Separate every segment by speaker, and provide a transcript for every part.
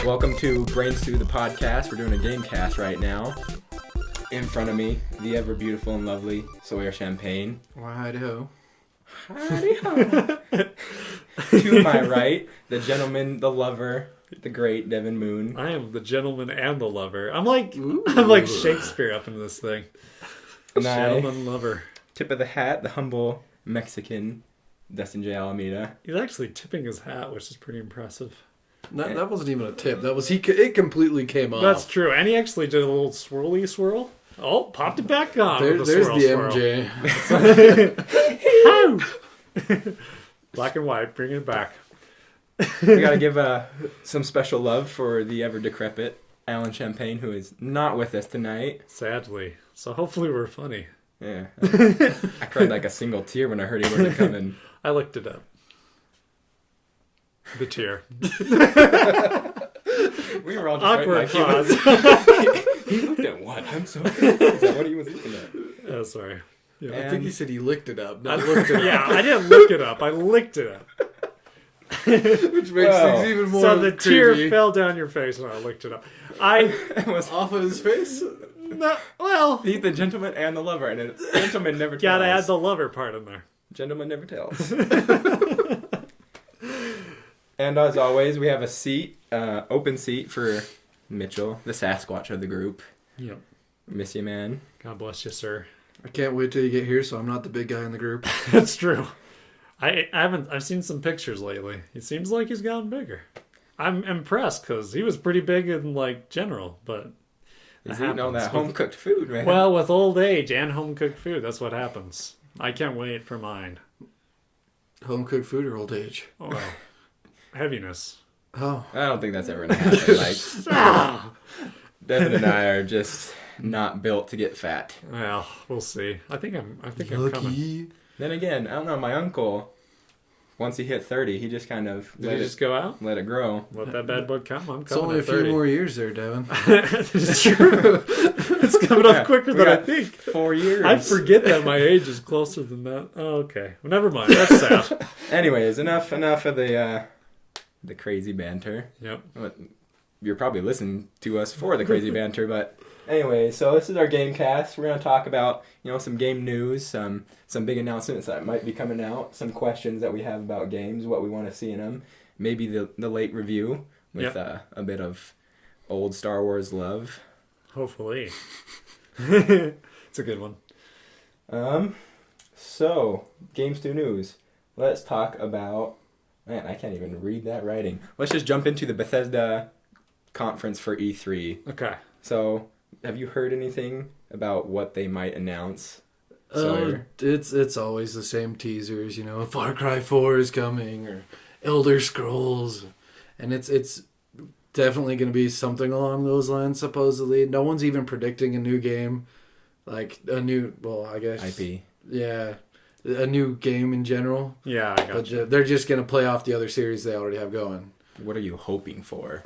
Speaker 1: Welcome to Brains Through the podcast. We're doing a Gamecast right now. In front of me, the ever beautiful and lovely Sawyer Champagne.
Speaker 2: Righty-ho.
Speaker 1: Howdy-ho. To my right, the gentleman, the lover, the great Devin Moon.
Speaker 3: I am the gentleman and the lover. I'm like Shakespeare up in this thing. Gentleman lover.
Speaker 1: Tip of the hat, the humble Mexican Dustin J. Alameda.
Speaker 3: He's actually tipping his hat, which is pretty impressive.
Speaker 2: That wasn't even a tip. That was it completely came off.
Speaker 3: That's true. And he actually did a little swirly swirl. Oh, popped it back on.
Speaker 2: There's the
Speaker 3: MJ. Black and white, bringing it back.
Speaker 1: We gotta give some special love for the ever decrepit Alan Champagne, who is not with us tonight.
Speaker 3: Sadly. So hopefully we're funny.
Speaker 1: Yeah. I cried like a single tear when I heard he wasn't coming.
Speaker 3: I looked it up. The tear.
Speaker 1: We were all just
Speaker 3: awkward pause.
Speaker 1: He looked at what? I'm so confused. Is that what he was looking at?
Speaker 3: Oh, sorry.
Speaker 2: Yeah, I think he said he licked it up.
Speaker 3: I looked it up. Yeah, I didn't look it up. I licked it up.
Speaker 2: Which makes things even more
Speaker 3: So the
Speaker 2: creepy.
Speaker 3: tear fell down your face when I looked it up. I
Speaker 1: was
Speaker 2: off of his face?
Speaker 3: no, well,
Speaker 1: he's the gentleman and the lover, and a gentleman never tells.
Speaker 3: gotta add the lover part in there.
Speaker 1: Gentleman never tells. And as always, we have a seat, open seat for Mitchell, the Sasquatch of the group.
Speaker 3: Yep.
Speaker 1: Miss you, man.
Speaker 3: God bless you, sir.
Speaker 2: I can't wait till you get here so I'm not the big guy in the group.
Speaker 3: That's true. I've seen some pictures lately. It seems like he's gotten bigger. I'm impressed because he was pretty big in like general, but
Speaker 1: He's eating all that home cooked food, man.
Speaker 3: Well, with old age and home cooked food, that's what happens. I can't wait for mine.
Speaker 2: Home cooked food or old age?
Speaker 3: Oh, well. Heaviness.
Speaker 2: Oh.
Speaker 1: I don't think that's ever gonna happen. Like, Devin and I are just not built to get fat.
Speaker 3: Well, we'll see. I think I'm coming.
Speaker 1: Then again, I don't know. My uncle, once he hit 30, he just kind of
Speaker 3: Did you just go out?
Speaker 1: let it grow.
Speaker 3: Let that bad boy come. I'm
Speaker 2: It's
Speaker 3: coming
Speaker 2: only a
Speaker 3: at
Speaker 2: few
Speaker 3: 30.
Speaker 2: more years there, Devin.
Speaker 3: It's true. It's coming up quicker
Speaker 1: We
Speaker 3: than I
Speaker 1: got
Speaker 3: think.
Speaker 1: 4 years.
Speaker 3: I forget that my age is closer than that. Oh, okay. Well, never mind. That's sad.
Speaker 1: Anyways, enough of the crazy banter.
Speaker 3: Yep.
Speaker 1: You're probably listening to us for the crazy banter, but anyway, so this is our Gamecast. We're going to talk about, some game news, some big announcements that might be coming out, some questions that we have about games, what we want to see in them, maybe the late review with a bit of old Star Wars love.
Speaker 3: Hopefully. It's a good one.
Speaker 1: So, Games to News. Let's talk about... Man, I can't even read that writing. Let's just jump into the Bethesda conference for E3.
Speaker 3: Okay.
Speaker 1: So, have you heard anything about what they might announce?
Speaker 2: It's always the same teasers, Far Cry 4 is coming, or Elder Scrolls, and it's definitely going to be something along those lines, supposedly. No one's even predicting a new game, like a new, I guess...
Speaker 1: IP.
Speaker 2: Yeah, a new game in general.
Speaker 3: Yeah, I got you.
Speaker 2: They're just going to play off the other series they already have going.
Speaker 1: What are you hoping for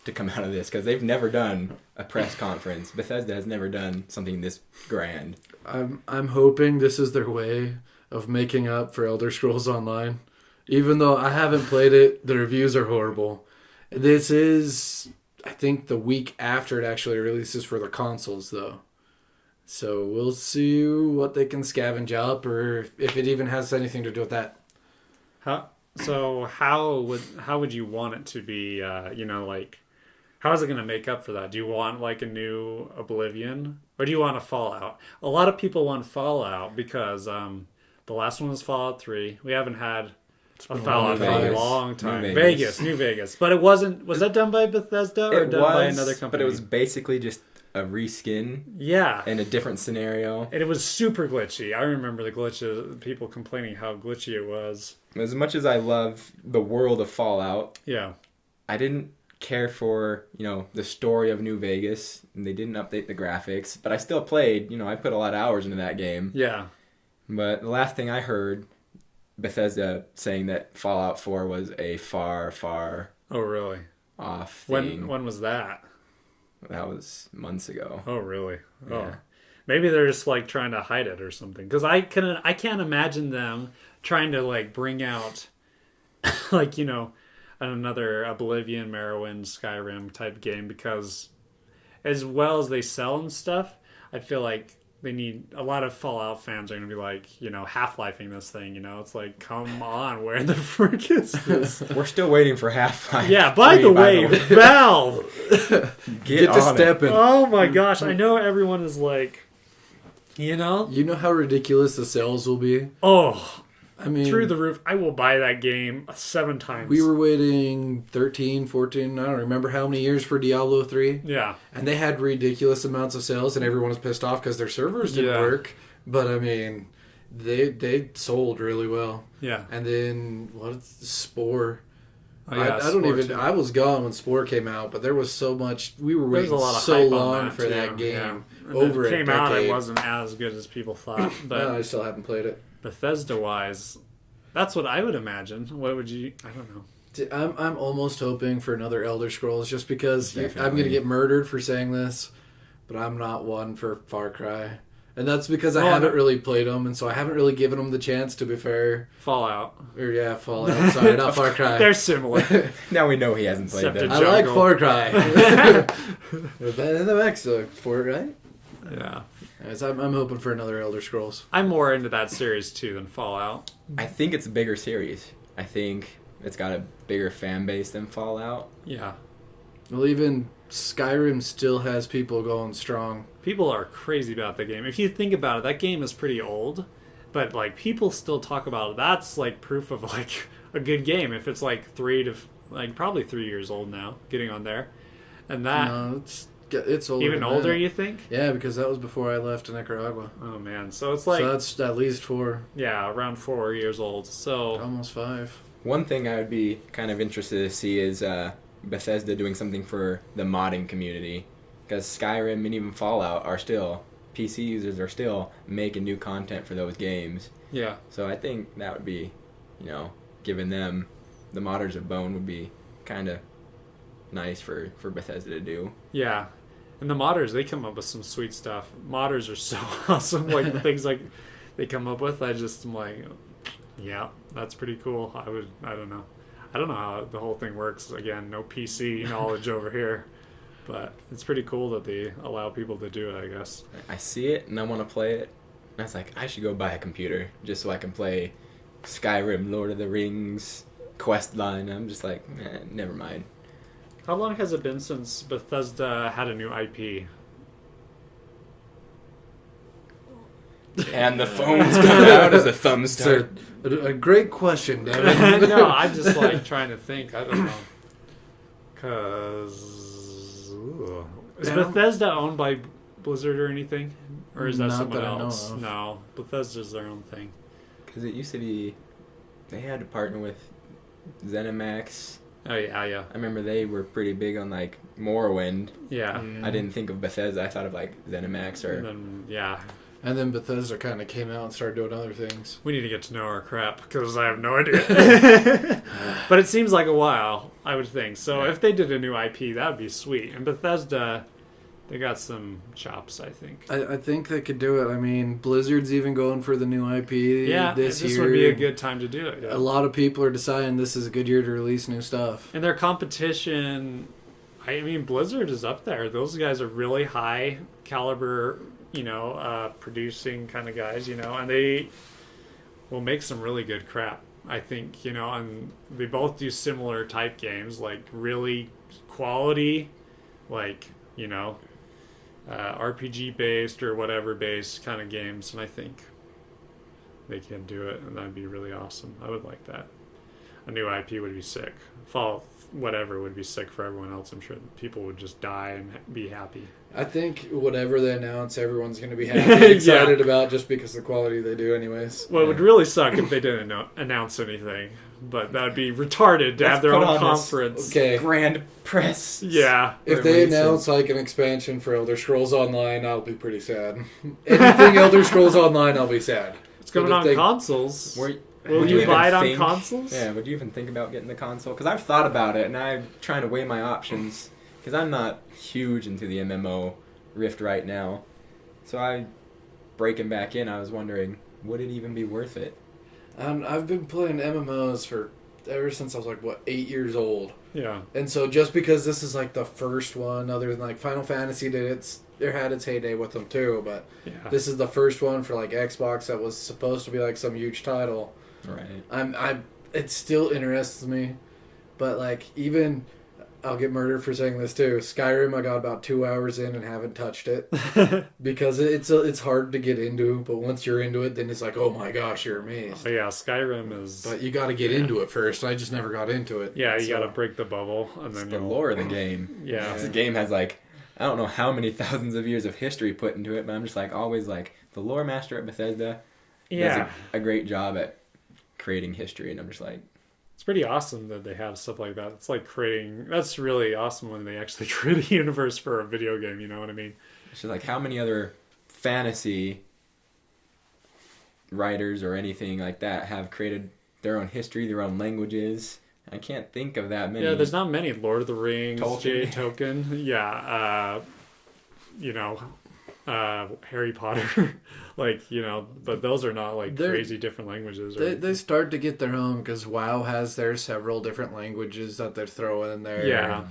Speaker 1: to come out of this? Because they've never done a press conference. Bethesda has never done something this grand.
Speaker 2: I'm hoping this is their way of making up for Elder Scrolls Online. Even though I haven't played it, the reviews are horrible. This is, I think, the week after it actually releases for the consoles, though. So we'll see what they can scavenge up, or if it even has anything to do with that.
Speaker 3: So how would you want it to be? How is it going to make up for that? Do you want like a new Oblivion, or do you want a Fallout? A lot of people want Fallout because the last one was Fallout 3. We haven't had a Fallout for a long time. New Vegas. But it wasn't. Was that done by Bethesda or done by another company?
Speaker 1: But it was basically just a reskin.
Speaker 3: Yeah.
Speaker 1: In a different scenario.
Speaker 3: And it was super glitchy. I remember the glitches, people complaining how glitchy it was.
Speaker 1: As much as I love the world of Fallout,
Speaker 3: yeah,
Speaker 1: I didn't care for, the story of New Vegas, and they didn't update the graphics, but I still played, I put a lot of hours into that game.
Speaker 3: Yeah.
Speaker 1: But the last thing I heard, Bethesda saying that Fallout 4 was a far, far
Speaker 3: really
Speaker 1: off thing.
Speaker 3: When was that?
Speaker 1: That was months ago.
Speaker 3: Oh, really?
Speaker 1: Yeah.
Speaker 3: Oh. Maybe they're just like trying to hide it or something. Because I can't imagine them trying to like bring out like another Oblivion, Morrowind, Skyrim type game, because as well as they sell and stuff, I feel like they need a lot of Fallout fans are going to be like, Half-Lifing this thing. It's like, come on, where the frick is this?
Speaker 1: We're still waiting for Half-Life.
Speaker 3: Yeah, by the way, Valve!
Speaker 1: Get
Speaker 2: to
Speaker 1: on
Speaker 2: stepping.
Speaker 3: Oh my gosh, I know everyone is like,
Speaker 2: You know how ridiculous the sales will be?
Speaker 3: oh,
Speaker 2: I mean,
Speaker 3: through the roof. I will buy that game 7 times.
Speaker 2: we were waiting 13, 14, I don't remember how many years for Diablo 3.
Speaker 3: Yeah.
Speaker 2: And they had ridiculous amounts of sales, and everyone was pissed off because their servers didn't work. But, I mean, they sold really well.
Speaker 3: Yeah.
Speaker 2: And then, Spore?
Speaker 3: Oh, yeah,
Speaker 2: I don't
Speaker 3: Spore
Speaker 2: even...
Speaker 3: too.
Speaker 2: I was gone when Spore came out, but there was so much... We were
Speaker 3: There was
Speaker 2: waiting
Speaker 3: a lot of
Speaker 2: so
Speaker 3: hype on
Speaker 2: long
Speaker 3: that,
Speaker 2: for
Speaker 3: too.
Speaker 2: that game.
Speaker 3: Yeah. And
Speaker 2: Over
Speaker 3: it
Speaker 2: a
Speaker 3: came out, it
Speaker 2: decade.
Speaker 3: wasn't as good as people thought. But
Speaker 2: No, I still haven't played it.
Speaker 3: Bethesda-wise, that's what I would imagine. What would you... I don't know.
Speaker 2: I'm almost hoping for another Elder Scrolls just because I'm
Speaker 1: Definitely.
Speaker 2: going to get murdered for saying this, but I'm not one for Far Cry. And that's because I
Speaker 3: Oh,
Speaker 2: haven't
Speaker 3: no.
Speaker 2: really played them, and so I haven't really given them the chance, to be fair.
Speaker 3: Fallout.
Speaker 2: Or, yeah, Fallout. Sorry, not Far Cry.
Speaker 3: They're similar.
Speaker 1: Now we know he hasn't played
Speaker 3: Except
Speaker 1: them.
Speaker 3: a
Speaker 2: I like
Speaker 3: jungle.
Speaker 2: Far Cry. the Max for it, right?
Speaker 3: Yeah.
Speaker 2: Anyways, I'm hoping for another Elder Scrolls.
Speaker 3: I'm more into that series, too, than Fallout.
Speaker 1: I think it's a bigger series. I think it's got a bigger fan base than Fallout.
Speaker 3: Yeah.
Speaker 2: Well, even Skyrim still has people going strong.
Speaker 3: People are crazy about the game. If you think about it, that game is pretty old, but like people still talk about it. That's like proof of like a good game. If it's like probably 3 years old now, getting on there, and that
Speaker 2: No, it's older
Speaker 3: even
Speaker 2: than
Speaker 3: older,
Speaker 2: that.
Speaker 3: you think?
Speaker 2: Yeah, because that was before I left Nicaragua.
Speaker 3: Oh man, so it's like
Speaker 2: So that's at least 4,
Speaker 3: around 4 years old. So
Speaker 2: almost 5.
Speaker 1: One thing I would be kind of interested to see is Bethesda doing something for the modding community. Because Skyrim and even Fallout are still, PC users are still making new content for those games.
Speaker 3: yeah,
Speaker 1: So I think that would be, giving them, the modders of bone would be kind of nice for Bethesda to do.
Speaker 3: yeah. And the modders, they come up with some sweet stuff. Modders are so awesome. Like the things like they come up with, I'm like, yeah, that's pretty cool. I don't know how the whole thing works. Again, no PC knowledge over here. But it's pretty cool that they allow people to do it, I guess.
Speaker 1: I see it and I want to play it. And I was like, I should go buy a computer just so I can play Skyrim, Lord of the Rings, Questline. I'm just like, never mind.
Speaker 3: How long has it been since Bethesda had a new IP?
Speaker 1: And the phones come out as a thumb start.
Speaker 2: A great question, Devin.
Speaker 3: No, I'm just like trying to think. I don't know. Because... Is
Speaker 2: Yeah.
Speaker 3: Bethesda owned by Blizzard or anything? Or is that
Speaker 2: Not
Speaker 3: someone
Speaker 2: that I know
Speaker 3: else?
Speaker 2: of.
Speaker 3: No, Bethesda's their own thing.
Speaker 1: Because it used to be, they had to partner with ZeniMax.
Speaker 3: Oh, yeah.
Speaker 1: I remember they were pretty big on like Morrowind.
Speaker 3: Yeah.
Speaker 1: I didn't think of Bethesda. I thought of like ZeniMax or...
Speaker 3: And then, yeah.
Speaker 2: And then Bethesda kind of came out and started doing other things.
Speaker 3: We need to get to know our crap because I have no idea. But it seems like a while, I would think. So if they did a new IP, that would be sweet. And Bethesda, they got some chops, I think.
Speaker 2: I think they could do it. I mean, Blizzard's even going for the new IP
Speaker 3: Yeah,
Speaker 2: this
Speaker 3: this
Speaker 2: year.
Speaker 3: would be a good time to do it. Yeah.
Speaker 2: A lot of people are deciding this is a good year to release new stuff.
Speaker 3: And their competition, I mean, Blizzard is up there. Those guys are really high caliber, producing kind of guys, and they will make some really good crap, I think, and they both do similar type games, like really quality, like, RPG based or whatever based kind of games, and I think they can do it, and that'd be really awesome. I would like that. A new IP would be sick. Fallout, whatever, would be sick for everyone else. I'm sure people would just die and be happy.
Speaker 2: I think whatever they announce, everyone's going to be happy and excited about just because of the quality they do anyways.
Speaker 3: Well, it would really suck if they didn't announce anything, but that would be retarded to have their
Speaker 1: put
Speaker 3: own
Speaker 1: on this-
Speaker 3: conference.
Speaker 2: Okay.
Speaker 1: Grand press.
Speaker 3: Yeah.
Speaker 2: If they
Speaker 1: Release
Speaker 2: announce like an expansion for Elder Scrolls Online, I'll be pretty sad. Anything Elder Scrolls Online, I'll be sad.
Speaker 3: It's coming
Speaker 2: But if
Speaker 3: on
Speaker 2: they-
Speaker 3: consoles.
Speaker 1: Will
Speaker 3: Will you
Speaker 1: even
Speaker 3: buy it on
Speaker 1: think-
Speaker 3: consoles?
Speaker 1: Yeah, would you even think about getting the console? Because I've thought about it, and I'm trying to weigh my options. Because I'm not huge into the MMO Rift right now. So I, breaking back in, I was wondering, would it even be worth it?
Speaker 2: I've been playing MMOs for ever since I was like, 8 years old.
Speaker 3: Yeah.
Speaker 2: And so just because this is like the first one, other than like Final Fantasy had its heyday with them too, but this is the first one for like Xbox that was supposed to be like some huge title.
Speaker 1: Right.
Speaker 2: It still interests me, but like even I'll get murdered for saying this too. Skyrim, I got about 2 hours in and haven't touched it because it's hard to get into. But once you're into it, then it's like, oh my gosh, you're amazed.
Speaker 3: Oh, yeah, Skyrim is.
Speaker 2: But you got to get into it first. I just never got into it.
Speaker 3: Yeah, you got to break the bubble, and then
Speaker 1: the lore of the game.
Speaker 3: Yeah,
Speaker 1: the game has like I don't know how many thousands of years of history put into it, but I'm just like always like the lore master at Bethesda does a great job at creating history, and I'm just like.
Speaker 3: It's pretty awesome that they have stuff like that. It's like that's really awesome when they actually create a universe for a video game, you know what I mean?
Speaker 1: It's just like how many other fantasy writers or anything like that have created their own history, their own languages. I can't think of that many.
Speaker 3: Yeah, there's not many. Lord of the Rings,
Speaker 1: Tolkien.
Speaker 3: Yeah, Harry Potter. Like, but those are not like crazy different languages.
Speaker 2: They start to get their own because WoW has their several different languages that they're throwing in there.
Speaker 3: Yeah.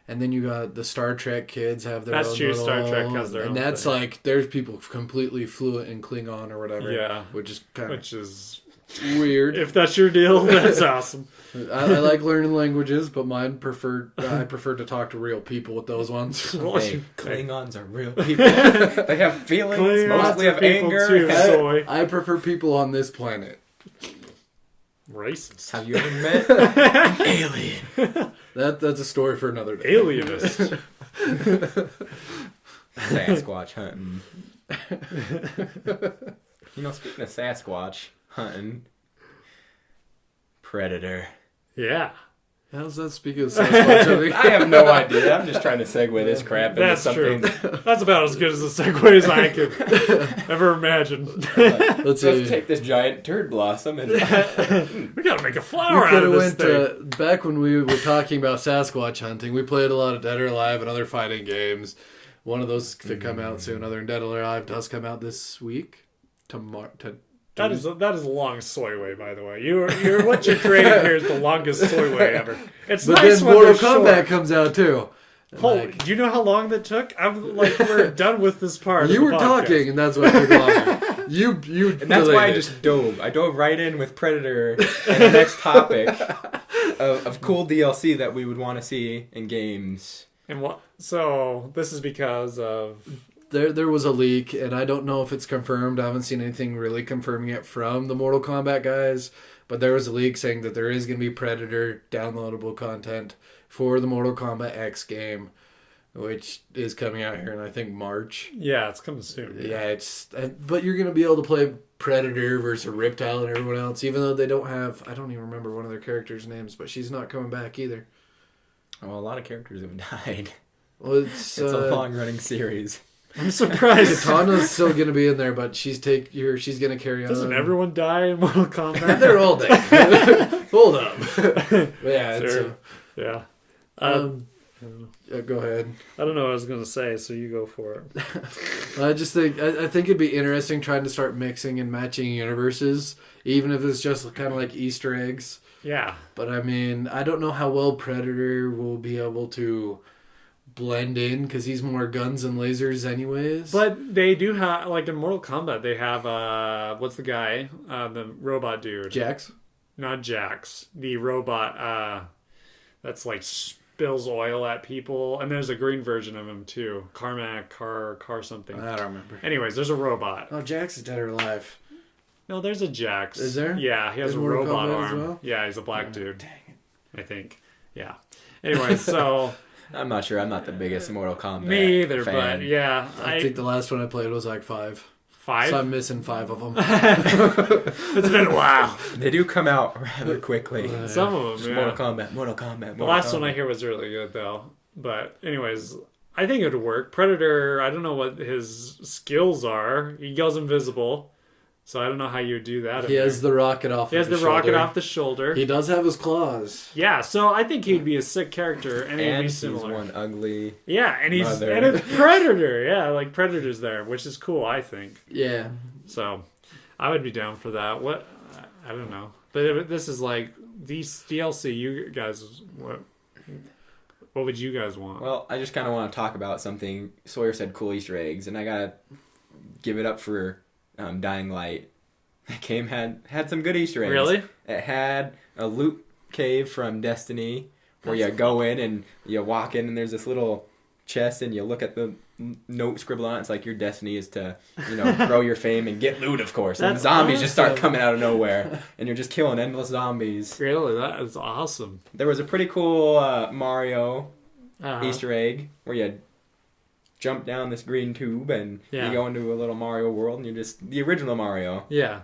Speaker 2: And then you got the Star Trek kids have their own.
Speaker 3: That's true. Star Trek has their own.
Speaker 2: And that's
Speaker 3: thing.
Speaker 2: like, there's people completely fluent in Klingon or whatever.
Speaker 3: Yeah.
Speaker 2: Which
Speaker 3: is
Speaker 2: weird.
Speaker 3: If that's your deal, that's awesome.
Speaker 2: I like learning languages, but I prefer to talk to real people with those ones.
Speaker 1: Hey, Klingons are real people. They have feelings, mostly of anger.
Speaker 3: Too,
Speaker 2: I prefer people on this planet.
Speaker 3: Racist.
Speaker 1: Have you ever met an alien?
Speaker 2: That's a story for another day.
Speaker 3: Alienist.
Speaker 1: Sasquatch hunting. Speaking of Sasquatch hunting, Predator.
Speaker 3: Yeah.
Speaker 2: How's that speaking of Sasquatch?
Speaker 1: I have no idea. I'm just trying to segue this crap into something.
Speaker 3: True. That's about as good as a segue as I could ever imagine.
Speaker 2: Let's
Speaker 1: take this giant turd blossom and
Speaker 3: we gotta make a flower out of this thing.
Speaker 2: Back when we were talking about Sasquatch hunting, we played a lot of Dead or Alive and other fighting games. One of those to come out soon, other than Dead or Alive, does come out this week.
Speaker 3: That is a long segue, by the way. You're what you're creating here is the longest segue ever. It's
Speaker 2: but
Speaker 3: nice
Speaker 2: then
Speaker 3: when
Speaker 2: Mortal
Speaker 3: Kombat
Speaker 2: Kombat comes out too.
Speaker 3: Holy, do you know how long that took? I'm like, we're done with this part.
Speaker 2: You were talking, and that's what took longer. You,
Speaker 1: and that's why I just dove. I dove right in with Predator and the next topic of cool DLC that we would want to see in games.
Speaker 3: And what? So this is because of.
Speaker 2: There was a leak, and I don't know if it's confirmed. I haven't seen anything really confirming it from the Mortal Kombat guys, but there was a leak saying that there is going to be Predator downloadable content for the Mortal Kombat X game, which is coming out here in, I think, March.
Speaker 3: Yeah, it's coming soon.
Speaker 2: Yeah, but you're going to be able to play Predator versus Riptile and everyone else, even though they don't have, I don't even remember one of their characters' names, but she's not coming back either.
Speaker 1: Well, a lot of characters have died.
Speaker 2: Well, it's
Speaker 1: a long-running series.
Speaker 3: I'm surprised.
Speaker 2: Katana's still going to be in there, but she's going to carry on.
Speaker 3: Doesn't everyone die in Mortal Kombat?
Speaker 2: They're all dead. Hold up. Yeah.
Speaker 3: Yeah.
Speaker 2: Go ahead.
Speaker 3: I don't know what I was going to say, so you go for it.
Speaker 2: I think it'd be interesting trying to start mixing and matching universes, even if it's just kind of like Easter eggs.
Speaker 3: Yeah.
Speaker 2: But I mean, I don't know how well Predator will be able to blend in because he's more guns and lasers anyways.
Speaker 3: But they do have, like in Mortal Kombat, they have, what's the guy? The robot dude.
Speaker 2: Jax?
Speaker 3: Not Jax. The robot that's like spills oil at people. And there's a green version of him too. Carmack, car something.
Speaker 2: I don't remember.
Speaker 3: Anyways, there's a robot.
Speaker 2: Oh, Jax is dead or alive.
Speaker 3: No, there's a Jax.
Speaker 2: Is there?
Speaker 3: Yeah, he has a
Speaker 2: Mortal
Speaker 3: robot
Speaker 2: Kombat
Speaker 3: arm.
Speaker 2: as well?
Speaker 3: Yeah, he's a black dude.
Speaker 2: Dang it.
Speaker 3: I think. Yeah. Anyway, so...
Speaker 1: I'm not sure. I'm not the biggest Mortal Kombat
Speaker 3: Me either,
Speaker 1: fan.
Speaker 3: but yeah.
Speaker 2: I think the last one I played was like 5.
Speaker 3: 5?
Speaker 2: So I'm missing 5 of them.
Speaker 3: It's been a while.
Speaker 1: They do come out rather quickly.
Speaker 3: Some of them, yeah.
Speaker 1: Mortal Kombat.
Speaker 3: The last one I hear was really good, though. But anyways, I think it would work. Predator, I don't know what his skills are. He goes invisible. So I don't know how you would do that.
Speaker 2: He has the rocket off
Speaker 3: He has the rocket off the shoulder.
Speaker 2: He does have his claws.
Speaker 3: Yeah, so I think he'd be a sick character, and he'd be
Speaker 1: he's
Speaker 3: similar.
Speaker 1: one ugly.
Speaker 3: Yeah, and
Speaker 1: mother.
Speaker 3: and it's Predator. Yeah, like Predator's there, which is cool, I think.
Speaker 2: Yeah.
Speaker 3: So I would be down for that. What? I don't know. But this is like these DLC. You guys, what would you guys want?
Speaker 1: Well, I just kind of want to talk about something. Sawyer said cool Easter eggs, and I gotta give it up for Dying Light. That game had some good Easter eggs.
Speaker 3: Really?
Speaker 1: It had a loot cave from Destiny where you go in and you walk in and there's this little chest and you look at the note scribbled on it. It's like your destiny is to, grow your fame and get loot, of course. And zombies just start coming out of nowhere and you're just killing endless zombies.
Speaker 3: Really? That is awesome.
Speaker 1: There was a pretty cool Mario Easter egg where you jump down this green tube and you go into a little Mario world and you're just the original Mario.
Speaker 3: Yeah.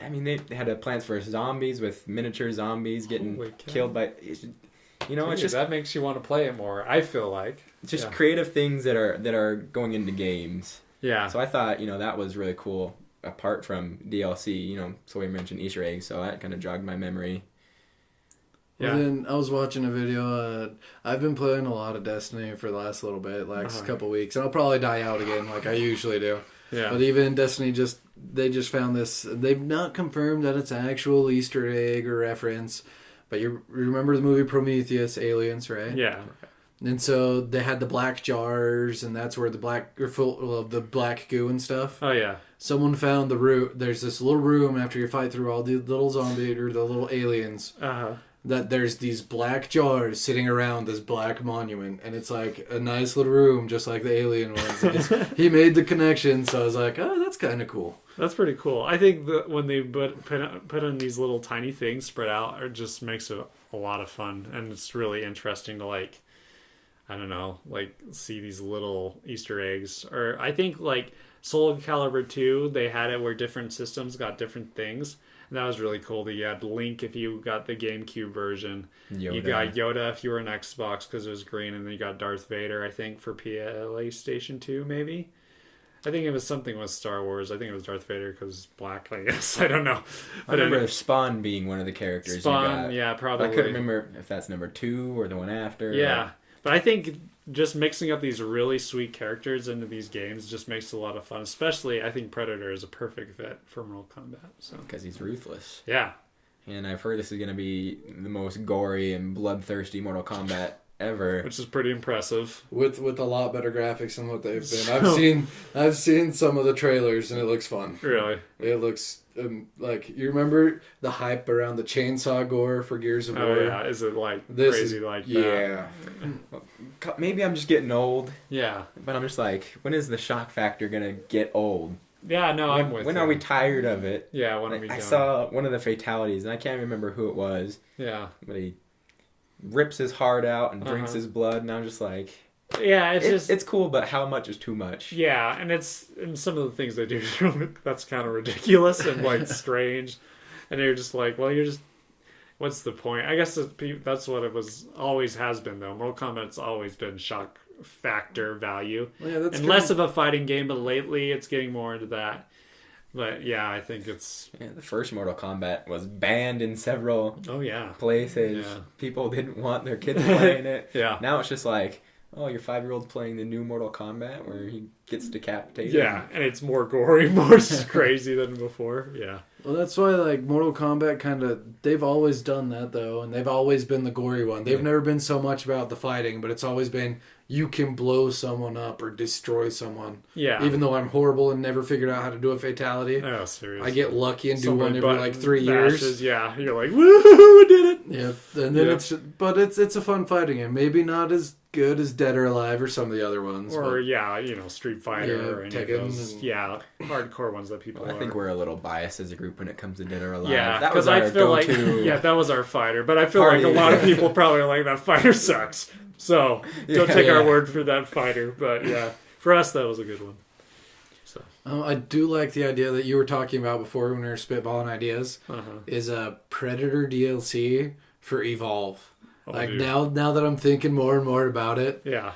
Speaker 1: I mean, they had a Plants vs. Zombies with miniature zombies getting killed by... it's just...
Speaker 3: That makes you want to play it more, I feel like.
Speaker 1: It's just creative things that are going into games.
Speaker 3: Yeah.
Speaker 1: So I thought, that was really cool, apart from DLC, so we mentioned Easter eggs, so that kind of jogged my memory.
Speaker 2: Yeah. Then I was watching a video. I've been playing a lot of Destiny for the last little bit, a couple weeks, and I'll probably die out again like I usually do.
Speaker 3: Yeah.
Speaker 2: But even Destiny they just found this. They've not confirmed that it's an actual Easter egg or reference, but you remember the movie Prometheus, Aliens, right?
Speaker 3: Yeah.
Speaker 2: And so they had the black jars, and that's where full of the black goo and stuff.
Speaker 3: Oh yeah.
Speaker 2: Someone found the room. There's this little room after you fight through all the little zombies or the little aliens. That there's these black jars sitting around this black monument, and it's like a nice little room, just like the alien ones. He made the connection, so I was like, oh, that's kind of cool.
Speaker 3: That's pretty cool. I think that when they put in these little tiny things spread out, it just makes it a lot of fun, and it's really interesting to see these little Easter eggs. Or I think Soul Calibur 2, they had it where different systems got different things. And that was really cool. You had Link if you got the GameCube version. You got Yoda if you were an Xbox because it was green. And then you got Darth Vader, I think, for PlayStation 2, maybe. I think it was something with Star Wars. I think it was Darth Vader because black, I guess. I don't know.
Speaker 1: But I remember Spawn being one of the characters
Speaker 3: Spawn,
Speaker 1: you got.
Speaker 3: yeah, probably.
Speaker 1: But I couldn't remember if that's number 2 or the one after.
Speaker 3: Yeah. But I think just mixing up these really sweet characters into these games just makes it a lot of fun. Especially, I think Predator is a perfect fit for Mortal Kombat. So.
Speaker 1: Because he's ruthless.
Speaker 3: Yeah.
Speaker 1: And I've heard this is going to be the most gory and bloodthirsty Mortal Kombat ever.
Speaker 3: Which is pretty impressive.
Speaker 2: With a lot better graphics than what they've been. I've seen some of the trailers and it looks fun.
Speaker 3: Really?
Speaker 2: It looks you remember the hype around the chainsaw gore for Gears of War?
Speaker 3: Oh yeah, is it crazy like that?
Speaker 2: Yeah.
Speaker 1: Maybe I'm just getting old.
Speaker 3: Yeah.
Speaker 1: But I'm just like, when is the shock factor going to get old?
Speaker 3: Yeah, no, I'm with you.
Speaker 1: When are we tired of it?
Speaker 3: Yeah, when are we done?
Speaker 1: I saw one of the fatalities, and I can't remember who it was.
Speaker 3: Yeah.
Speaker 1: But he rips his heart out and drinks his blood, and I'm just like...
Speaker 3: Yeah,
Speaker 1: it's cool, but how much is too much?
Speaker 3: Yeah, and some of the things they do, that's kind of ridiculous and strange. And you're just like, well, what's the point? I guess that's what it always has been, though. Mortal Kombat's always been shock factor value.
Speaker 2: Well, yeah, that's
Speaker 3: less of a fighting game, but lately it's getting more into that. But yeah, I think it's...
Speaker 1: Yeah, the first Mortal Kombat was banned in several places.
Speaker 3: Yeah.
Speaker 1: People didn't want their kids playing it.
Speaker 3: Yeah.
Speaker 1: Now it's just like, oh, your 5-year-old's playing the new Mortal Kombat where he gets decapitated.
Speaker 3: Yeah, and it's more gory, more crazy than before. Yeah.
Speaker 2: Well, that's why Mortal Kombat they've always done that though, and they've always been the gory one. They've never been so much about the fighting, but it's always been you can blow someone up or destroy someone.
Speaker 3: Yeah.
Speaker 2: Even though I'm horrible and never figured out how to do a fatality.
Speaker 3: Oh, seriously.
Speaker 2: I get lucky and do one every 3 years.
Speaker 3: Bashes, yeah. You're like, woo, did it.
Speaker 2: Yeah. And then it's a fun fighting game. Maybe not as good as Dead or Alive or some of the other ones.
Speaker 3: Or Street Fighter or any of those. Hardcore ones that people
Speaker 1: I think we're a little biased as a group when it comes to Dead or Alive.
Speaker 3: Yeah,
Speaker 1: that was our go-to.
Speaker 3: That was our fighter. But I feel like a lot of people probably are like, that fighter sucks. So don't take our word for that fighter. But yeah, for us, that was a good one. So
Speaker 2: I do like the idea that you were talking about before when we were spitballing ideas. Is a Predator DLC for Evolve. Now that I'm thinking more and more about it,
Speaker 3: yeah,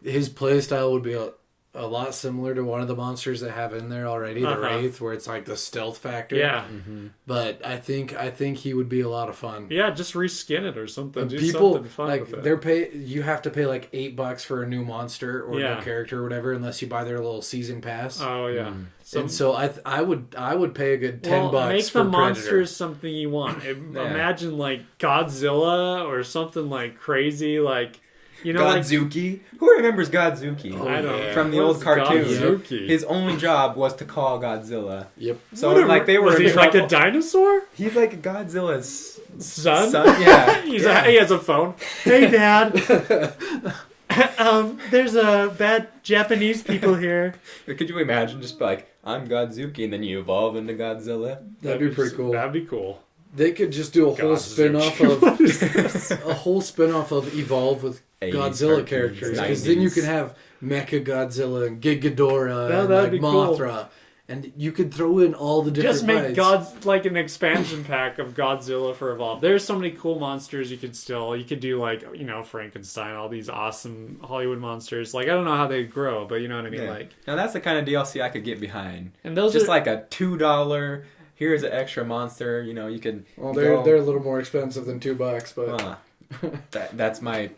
Speaker 2: his playstyle would be a lot similar to one of the monsters they have in there already, the Wraith, where it's like the stealth factor.
Speaker 3: Yeah.
Speaker 2: Mm-hmm. But I think he would be a lot of fun.
Speaker 3: Yeah, just reskin it or something. Do
Speaker 2: People
Speaker 3: something fun
Speaker 2: like
Speaker 3: with it.
Speaker 2: you have to pay like $8 for a new monster or a new character or whatever, unless you buy their little season pass.
Speaker 3: Oh yeah.
Speaker 2: And so I would pay a good $10
Speaker 3: make
Speaker 2: for
Speaker 3: the
Speaker 2: Predator.
Speaker 3: monsters something you want. Imagine like Godzilla or something like crazy, like
Speaker 1: Godzuki. Who remembers Godzuki?
Speaker 3: I don't
Speaker 1: from the old cartoon.
Speaker 3: Godzuki?
Speaker 1: His only job was to call Godzilla.
Speaker 2: Yep.
Speaker 1: So like they were.
Speaker 3: Was he like a dinosaur?
Speaker 1: He's like Godzilla's
Speaker 3: son.
Speaker 1: Yeah.
Speaker 3: He has a phone. Hey, Dad. There's a bad Japanese people here.
Speaker 1: Could you imagine just like I'm Godzuki and then you evolve into Godzilla?
Speaker 2: That'd be pretty cool.
Speaker 3: That'd be cool.
Speaker 2: They could just do a whole spin-off of Evolve with Godzilla characters, because then you can have Mecha Godzilla and Giga Ghidorah and like Mothra, and you could throw in all the different.
Speaker 3: Just make like an expansion pack of Godzilla for Evolve. There's so many cool monsters you could do like Frankenstein, all these awesome Hollywood monsters. Like I don't know how they grow, but you know what I mean.
Speaker 1: Yeah.
Speaker 3: Like
Speaker 1: now that's the kind of DLC I could get behind.
Speaker 3: And those
Speaker 1: just
Speaker 3: are
Speaker 1: like a $2. Here's an extra monster. You could.
Speaker 2: Well, they're a little more expensive than $2, but
Speaker 1: that's my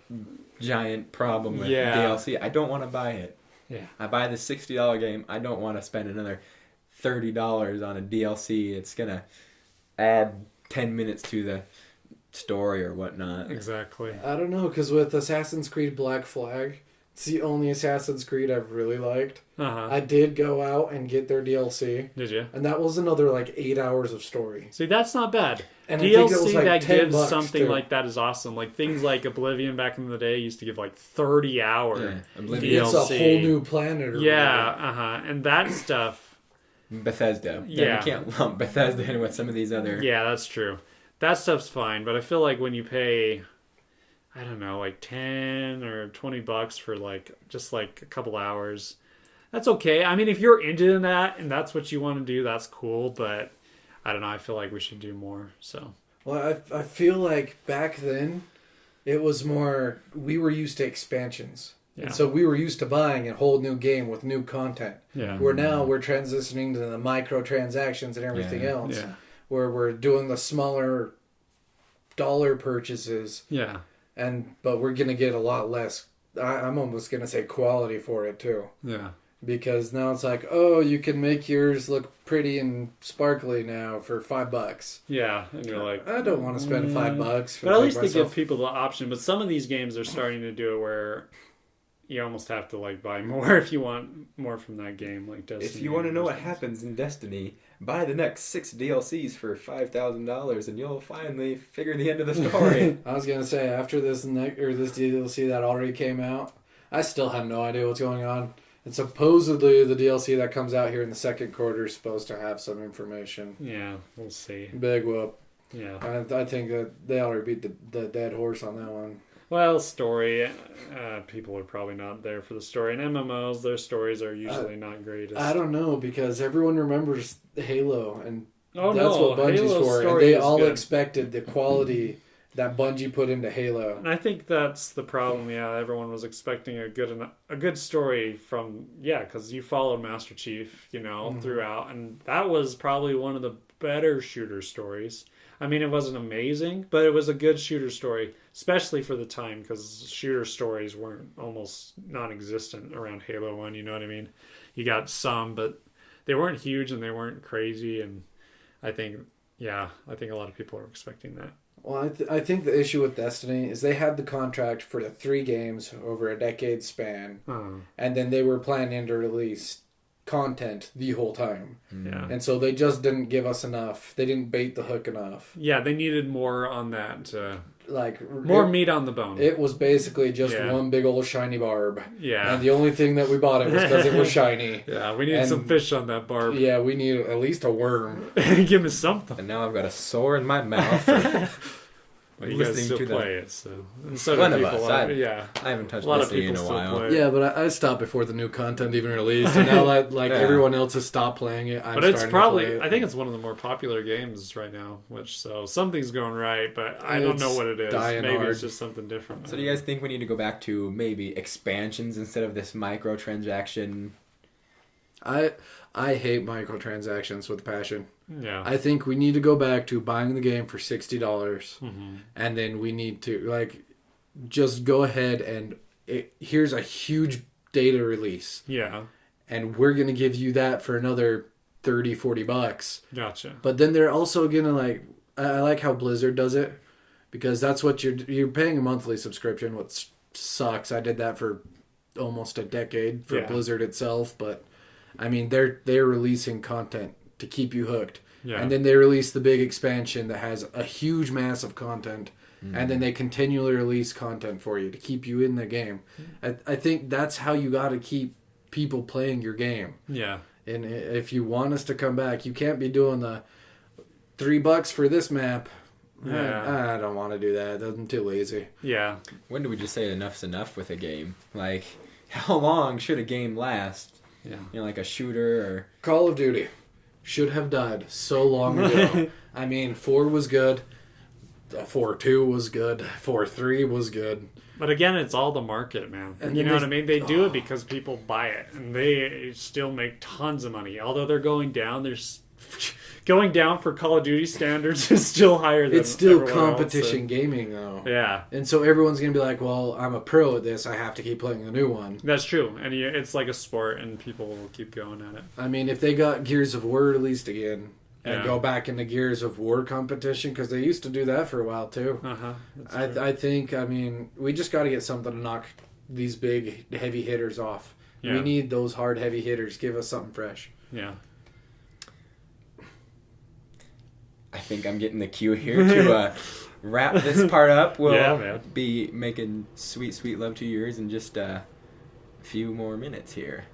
Speaker 1: giant problem with DLC. I don't want to buy it.
Speaker 3: Yeah.
Speaker 1: I buy the $60 game. I don't want to spend another $30 on a DLC. It's gonna add 10 minutes to the story or whatnot.
Speaker 3: Exactly.
Speaker 2: I don't know, because with Assassin's Creed Black Flag, it's the only Assassin's Creed I've really liked. I did go out and get their DLC.
Speaker 3: Did you?
Speaker 2: And that was another like 8 hours of story.
Speaker 3: See, that's not bad.
Speaker 2: And
Speaker 3: DLC
Speaker 2: like
Speaker 3: that gives
Speaker 2: $10
Speaker 3: something
Speaker 2: too.
Speaker 3: like that is awesome. Like things like Oblivion back in the day used to give like 30-hour
Speaker 1: Oblivion.
Speaker 3: DLC.
Speaker 2: It's a whole new planet.
Speaker 3: And that stuff.
Speaker 1: Bethesda.
Speaker 3: Yeah.
Speaker 1: You can't lump Bethesda in with some of these other.
Speaker 3: Yeah, that's true. That stuff's fine, but I feel like when you pay, I don't know, like $10 or $20 for like just like a couple hours, that's okay. I mean, if you're into that and that's what you want to do, that's cool. But I don't know. I feel like we should do more. So.
Speaker 2: Well, I feel like back then, it was more we were used to expansions, and so we were used to buying a whole new game with new content.
Speaker 3: Yeah.
Speaker 2: Where now we're transitioning to the microtransactions and everything else.
Speaker 3: Yeah.
Speaker 2: Where we're doing the smaller dollar purchases.
Speaker 3: Yeah.
Speaker 2: But we're gonna get a lot less. I'm almost gonna say quality for it too.
Speaker 3: Yeah.
Speaker 2: Because now it's like, oh, you can make yours look pretty and sparkly now for $5.
Speaker 3: Yeah, and you're like,
Speaker 2: I don't want to spend $5 for.
Speaker 3: But at least they give people the option. But some of these games are starting to do it where you almost have to like buy more if you want more from that game, like Destiny.
Speaker 1: If you want to know what happens in Destiny, buy the next 6 DLCs for $5,000, and you'll finally figure the end of the story.
Speaker 2: I was gonna say after this DLC that already came out, I still have no idea what's going on. And supposedly the DLC that comes out here in the second quarter is supposed to have some information.
Speaker 3: Yeah, we'll see.
Speaker 2: Big whoop.
Speaker 3: Yeah.
Speaker 2: I think that they already beat the dead horse on that one.
Speaker 3: Well, story. People are probably not there for the story. And MMOs, their stories are usually not greatest.
Speaker 2: I don't know, because everyone remembers Halo, and that's
Speaker 3: no,
Speaker 2: what Bungie's
Speaker 3: Halo's
Speaker 2: for. And
Speaker 3: story
Speaker 2: they
Speaker 3: is
Speaker 2: all
Speaker 3: good.
Speaker 2: expected the quality that Bungie put into Halo.
Speaker 3: And I think that's the problem. Yeah, everyone was expecting a good story from because you followed Master Chief, throughout, and that was probably one of the better shooter stories. I mean, it wasn't amazing, but it was a good shooter story, especially for the time, because shooter stories weren't almost non-existent around Halo 1. You know what I mean? You got some, but they weren't huge and they weren't crazy. And I think a lot of people are expecting that.
Speaker 2: Well, I think the issue with Destiny is they had the contract for the 3 games over a decade span, and then they were planning to release content the whole time.
Speaker 3: Yeah.
Speaker 2: And so they just didn't give us enough. They didn't bait the hook enough.
Speaker 3: Yeah, they needed more on that.
Speaker 2: More
Speaker 3: meat on the bone.
Speaker 2: It was basically just one big old shiny barb.
Speaker 3: Yeah.
Speaker 2: And the only thing that we bought it was because it was shiny.
Speaker 3: Yeah, we needed some fish on that barb.
Speaker 2: Yeah, we need at least a worm.
Speaker 3: Give me something.
Speaker 1: And now I've got a sore in my mouth.
Speaker 3: But you guys
Speaker 1: listening
Speaker 3: still
Speaker 1: to
Speaker 3: play it, so and so do
Speaker 1: One of
Speaker 3: people.
Speaker 1: us.
Speaker 3: Yeah,
Speaker 1: I haven't touched
Speaker 3: a lot of
Speaker 1: Destiny in
Speaker 3: people
Speaker 1: a
Speaker 3: still
Speaker 1: while.
Speaker 3: play it.
Speaker 2: Yeah, but I stopped before the new content even released, and now that
Speaker 1: Yeah.
Speaker 2: everyone else has stopped playing it, I'm
Speaker 3: But it's
Speaker 2: starting
Speaker 3: probably,
Speaker 2: to play it.
Speaker 3: I think it's one of the more popular games right now, which, so something's going right, but I don't know
Speaker 2: It's
Speaker 3: what it is.
Speaker 2: dying
Speaker 3: Maybe
Speaker 2: hard.
Speaker 3: it's just something different.
Speaker 1: So do you guys think we need to go back to maybe expansions instead of this microtransaction?
Speaker 2: I hate microtransactions with passion.
Speaker 3: Yeah.
Speaker 2: I think we need to go back to buying the game for $60,
Speaker 3: Mm-hmm.
Speaker 2: and then we need to just go ahead and here's a huge data release,
Speaker 3: Yeah.
Speaker 2: and we're gonna give you that for another $30-$40.
Speaker 3: Gotcha.
Speaker 2: But then they're also gonna I like how Blizzard does it, because that's what you're paying a monthly subscription, what sucks. I did that for almost a decade for
Speaker 3: Yeah.
Speaker 2: Blizzard itself, but I mean they're releasing content to keep you hooked.
Speaker 3: Yeah.
Speaker 2: And then they release the big expansion that has a huge mass of content, and then they continually release content for you to keep you in the game. I think that's how you got to keep people playing your game.
Speaker 3: Yeah.
Speaker 2: And if you want us to come back, you can't be doing the $3 for this map.
Speaker 3: Yeah.
Speaker 2: I don't want to do that. I'm too lazy.
Speaker 3: Yeah.
Speaker 1: When do we just say enough's enough with a game? Like, how long should a game last?
Speaker 3: Yeah.
Speaker 1: You know, like a shooter or...
Speaker 2: Call of Duty should have died so long ago. I mean, 4 was good. 4.2 was good. 4.3 was good.
Speaker 3: But again, it's all the market, man.
Speaker 2: And
Speaker 3: You
Speaker 2: then
Speaker 3: know what I mean? They do it because people buy it, and they still make tons of money. Although they're going down, going down for Call of Duty standards is still higher than
Speaker 2: It's still
Speaker 3: everyone else,
Speaker 2: competition gaming, though.
Speaker 3: so- Yeah,
Speaker 2: And so everyone's going to be like, well, I'm a pro at this. I have to keep playing the new one.
Speaker 3: that's true. And it's like a sport, and people will keep going at it.
Speaker 2: I mean, if they got Gears of War released again and
Speaker 3: Yeah.
Speaker 2: go back into Gears of War competition, because they used to do that for a while, too.
Speaker 3: Uh-huh.
Speaker 2: I think, we just got to get something to knock these big, heavy hitters off.
Speaker 3: Yeah.
Speaker 2: We need those hard, heavy hitters. Give us something fresh.
Speaker 3: Yeah.
Speaker 1: I think I'm getting the cue here to wrap this part up. We'll
Speaker 3: Yeah, man.
Speaker 1: be making sweet, sweet love to yours in just a few more minutes here.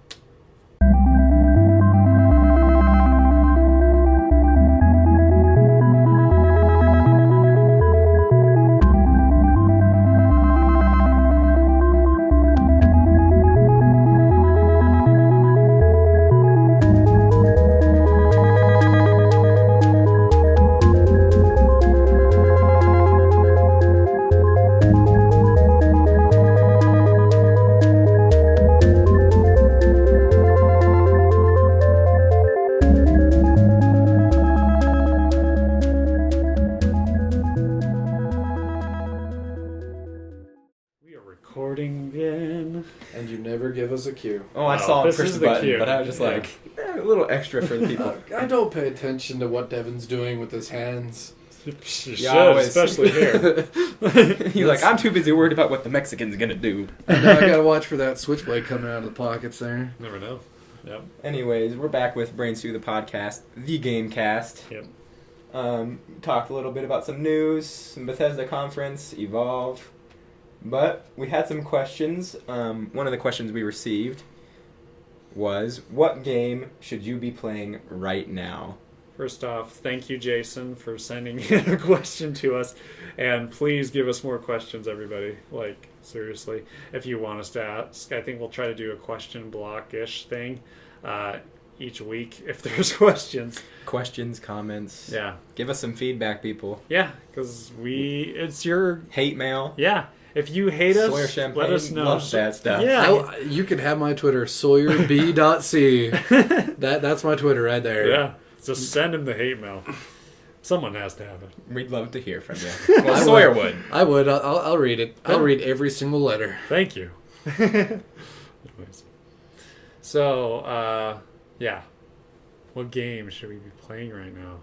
Speaker 3: We are recording again.
Speaker 2: And you never give us a cue.
Speaker 1: Oh, I
Speaker 3: Oh,
Speaker 1: saw him
Speaker 3: this
Speaker 1: push
Speaker 3: is
Speaker 1: the
Speaker 3: the
Speaker 1: button,
Speaker 3: cue.
Speaker 1: but I was just
Speaker 3: Yeah.
Speaker 1: like, a little extra for the people.
Speaker 2: I don't pay attention to what Devin's doing with his hands.
Speaker 3: You should,
Speaker 1: Yeah, always.
Speaker 3: especially here.
Speaker 1: He's like, I'm too busy worried about what the Mexicans gonna do.
Speaker 2: Now I gotta watch for that switchblade coming out of the pockets there.
Speaker 3: Never know. Yep.
Speaker 1: Anyways, we're back with Brain Stew, the podcast, the Gamecast.
Speaker 3: Yep.
Speaker 1: Talked a little bit about some news, some Bethesda conference, Evolve. But we had some questions. One of the questions we received was, what game should you be playing right now?
Speaker 3: First off, thank you, Jason, for sending in a question to us. And please give us more questions, everybody. Like, seriously. If you want us to ask, I think we'll try to do a question block-ish thing each week if there's questions.
Speaker 1: Questions, comments.
Speaker 3: Yeah.
Speaker 1: Give us some feedback, people.
Speaker 3: Yeah, because it's your...
Speaker 1: Hate mail.
Speaker 3: Yeah. If you hate us,
Speaker 1: Sawyer Champagne.
Speaker 3: let us know.
Speaker 1: Love that stuff.
Speaker 3: Yeah.
Speaker 2: You can have my Twitter, SawyerB.C. That's my Twitter right there.
Speaker 3: Yeah. Just send him the hate mail. Someone has to have it.
Speaker 1: We'd love to hear from you. Well, Sawyer would.
Speaker 2: I would. I'll read it. I'll read every single letter.
Speaker 3: Thank you. Anyways. So, yeah. What game should we be playing right now?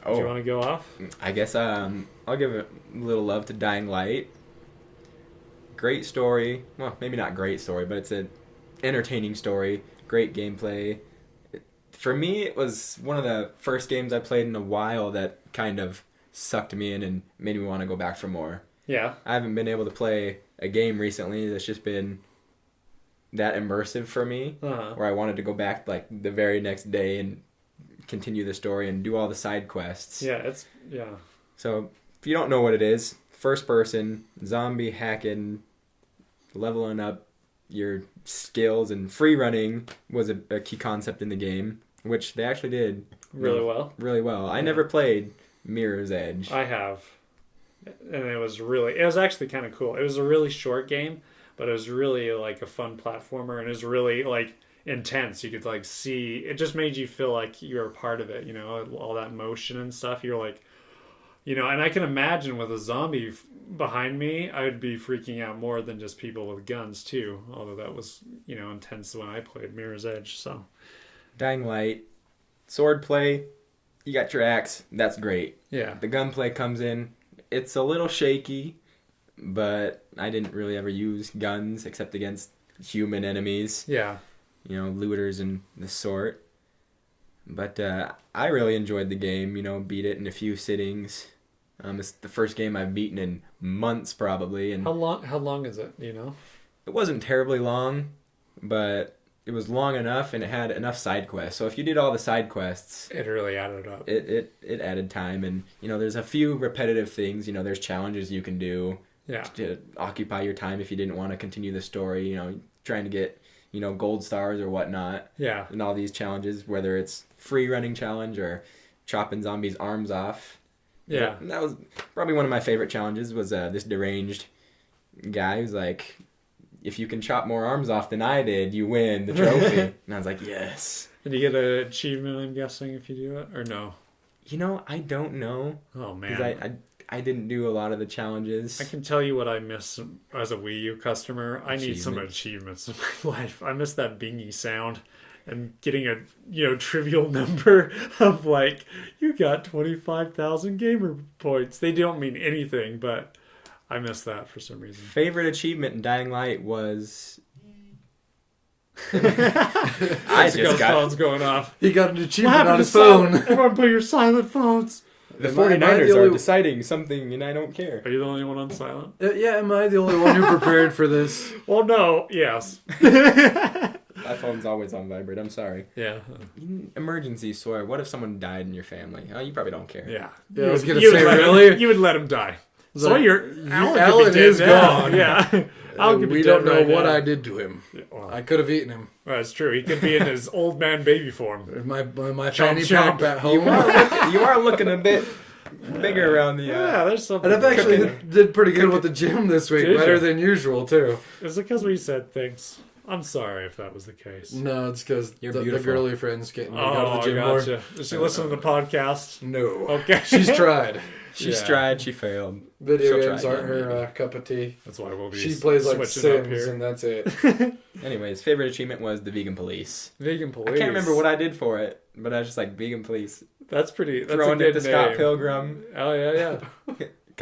Speaker 3: Do you want to go off?
Speaker 1: I guess I'll give a little love to Dying Light. Great story. Well, maybe not great story, but it's an entertaining story. Great gameplay. For me, it was one of the first games I played in a while that kind of sucked me in and made me want to go back for more.
Speaker 3: Yeah.
Speaker 1: I haven't been able to play a game recently that's just been that immersive for me,
Speaker 3: Uh-huh.
Speaker 1: where I wanted to go back like the very next day and continue the story and do all the side quests.
Speaker 3: Yeah.
Speaker 1: So if you don't know what it is, first person, zombie hacking, leveling up your skills, and free running was a key concept in the game, which they actually did
Speaker 3: Really well.
Speaker 1: Really well. I never played Mirror's Edge.
Speaker 3: I have. And it was actually kind of cool. It was a really short game, but it was really like a fun platformer, and it was really like intense. You could like see, it just made you feel like you were a part of it, all that motion and stuff. You're like, and I can imagine with a zombie behind me, I would be freaking out more than just people with guns too. Although that was, intense when I played Mirror's Edge. So,
Speaker 1: Dying Light, swordplay, you got your axe, that's great.
Speaker 3: Yeah.
Speaker 1: The gunplay comes in, it's a little shaky, but I didn't really ever use guns except against human enemies.
Speaker 3: Yeah.
Speaker 1: Looters and the sort. But I really enjoyed the game, beat it in a few sittings. It's the first game I've beaten in months probably. And
Speaker 3: How long is it,
Speaker 1: it wasn't terribly long, but it was long enough and it had enough side quests. So if you did all the side quests,
Speaker 3: It really added up.
Speaker 1: it added time. And, there's a few repetitive things. There's challenges you can do
Speaker 3: Yeah.
Speaker 1: to occupy your time if you didn't want to continue the story, trying to get, gold stars or whatnot.
Speaker 3: Yeah.
Speaker 1: And all these challenges, whether it's free running challenge or chopping zombies' arms off.
Speaker 3: Yeah.
Speaker 1: And that was probably one of my favorite challenges was this deranged guy who's like, if you can chop more arms off than I did, you win the trophy. And I was like, yes.
Speaker 3: Did you get an achievement, I'm guessing, if you do it? Or no?
Speaker 1: I don't know.
Speaker 3: Oh, man.
Speaker 1: Because I didn't do a lot of the challenges.
Speaker 3: I can tell you what I miss as a Wii U customer. I need some achievements in my life. I miss that bingy sound and getting a trivial number of like, you got 25,000 gamer points. They don't mean anything, but I miss that for some reason.
Speaker 1: Favorite achievement in Dying Light was... I just got...
Speaker 3: phone's going off.
Speaker 2: He got an achievement on his phone.
Speaker 3: Everyone put your silent phones.
Speaker 1: The
Speaker 2: Am I
Speaker 1: 49ers
Speaker 2: the
Speaker 1: are
Speaker 2: only-
Speaker 1: deciding something and I don't care.
Speaker 3: Are you the only one on silent?
Speaker 2: Yeah, am I the only one who prepared for this?
Speaker 3: Well, no. Yes.
Speaker 1: My phone's always on vibrate. I'm sorry.
Speaker 3: Yeah.
Speaker 1: Emergency, swear. What if someone died in your family? Oh, you probably don't care.
Speaker 3: Yeah.
Speaker 2: Yeah, I was gonna
Speaker 3: You would
Speaker 2: say,
Speaker 3: let him-
Speaker 2: really?
Speaker 3: You would let him die. So Alan
Speaker 2: Alan
Speaker 3: could be dead
Speaker 2: is
Speaker 3: now.
Speaker 2: gone.
Speaker 3: Yeah. Alan could be
Speaker 2: We
Speaker 3: dead
Speaker 2: don't know
Speaker 3: right
Speaker 2: what
Speaker 3: now.
Speaker 2: I did to him.
Speaker 3: Well,
Speaker 2: I could have eaten him.
Speaker 3: that's true. He could be in his old man baby form.
Speaker 2: My
Speaker 3: Chomp,
Speaker 2: fanny pack
Speaker 3: chomp.
Speaker 2: at home.
Speaker 1: You are looking a bit bigger around the...
Speaker 3: Yeah, there's something.
Speaker 2: And I've actually did pretty good with the gym this week.
Speaker 3: Did
Speaker 2: Better
Speaker 3: you?
Speaker 2: than usual, too.
Speaker 3: Is it because we said things? I'm sorry if that was the case.
Speaker 2: No, it's because
Speaker 1: You're
Speaker 2: the
Speaker 1: beautiful.
Speaker 2: girly friend's getting me to go
Speaker 3: Oh,
Speaker 2: to the
Speaker 3: I
Speaker 2: gym more.
Speaker 3: gotcha. Does she listen to the podcast?
Speaker 2: No.
Speaker 3: Okay.
Speaker 2: She's tried.
Speaker 1: She's
Speaker 3: Yeah.
Speaker 1: tried, she failed.
Speaker 2: Video
Speaker 1: She'll try
Speaker 2: games aren't
Speaker 1: again,
Speaker 2: her cup of tea.
Speaker 3: That's why we'll be
Speaker 2: She plays like
Speaker 3: switching up
Speaker 2: Sims,
Speaker 3: here.
Speaker 2: and that's it.
Speaker 1: Anyways, favorite achievement was the vegan police.
Speaker 3: Vegan police.
Speaker 1: I can't remember what I did for it, but I was just like, vegan police.
Speaker 3: That's pretty. That's
Speaker 1: Throwing
Speaker 3: a
Speaker 1: it
Speaker 3: good
Speaker 1: to Scott
Speaker 3: name.
Speaker 1: Pilgrim.
Speaker 3: Oh yeah.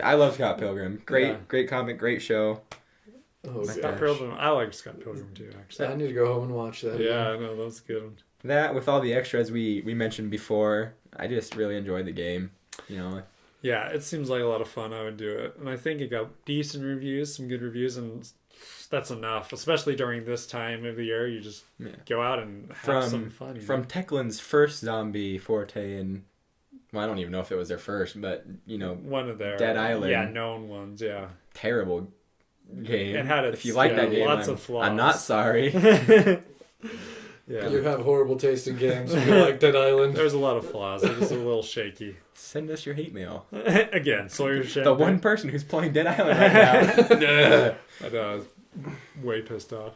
Speaker 1: I love Scott Pilgrim. Great,
Speaker 3: Yeah.
Speaker 1: great comic, great show.
Speaker 2: Oh,
Speaker 3: Scott
Speaker 2: gosh.
Speaker 3: Pilgrim. I like Scott Pilgrim too. Actually.
Speaker 2: I need to go home and watch that.
Speaker 3: Yeah, I know that was a good one.
Speaker 1: That, with all the extras we mentioned before, I just really enjoyed the game.
Speaker 3: Yeah, it seems like a lot of fun. I would do it, and I think it got decent reviews, some good reviews, and that's enough. Especially during this time of the year, you just go out and have some fun.
Speaker 1: From Techland's first zombie forte, and well, I don't even know if it was their first, but
Speaker 3: one of their
Speaker 1: Dead Island.
Speaker 3: known ones. Yeah,
Speaker 1: terrible game.
Speaker 3: It had
Speaker 1: if you like that game,
Speaker 3: lots of flaws.
Speaker 1: I'm not sorry.
Speaker 3: Yeah,
Speaker 2: You have horrible taste in games if you like Dead Island.
Speaker 3: there's a lot of flaws. It was a little shaky.
Speaker 1: Send us your hate mail.
Speaker 3: Again, Sawyer Champagne.
Speaker 1: The one person who's playing Dead Island right now.
Speaker 3: I know, I was way pissed off.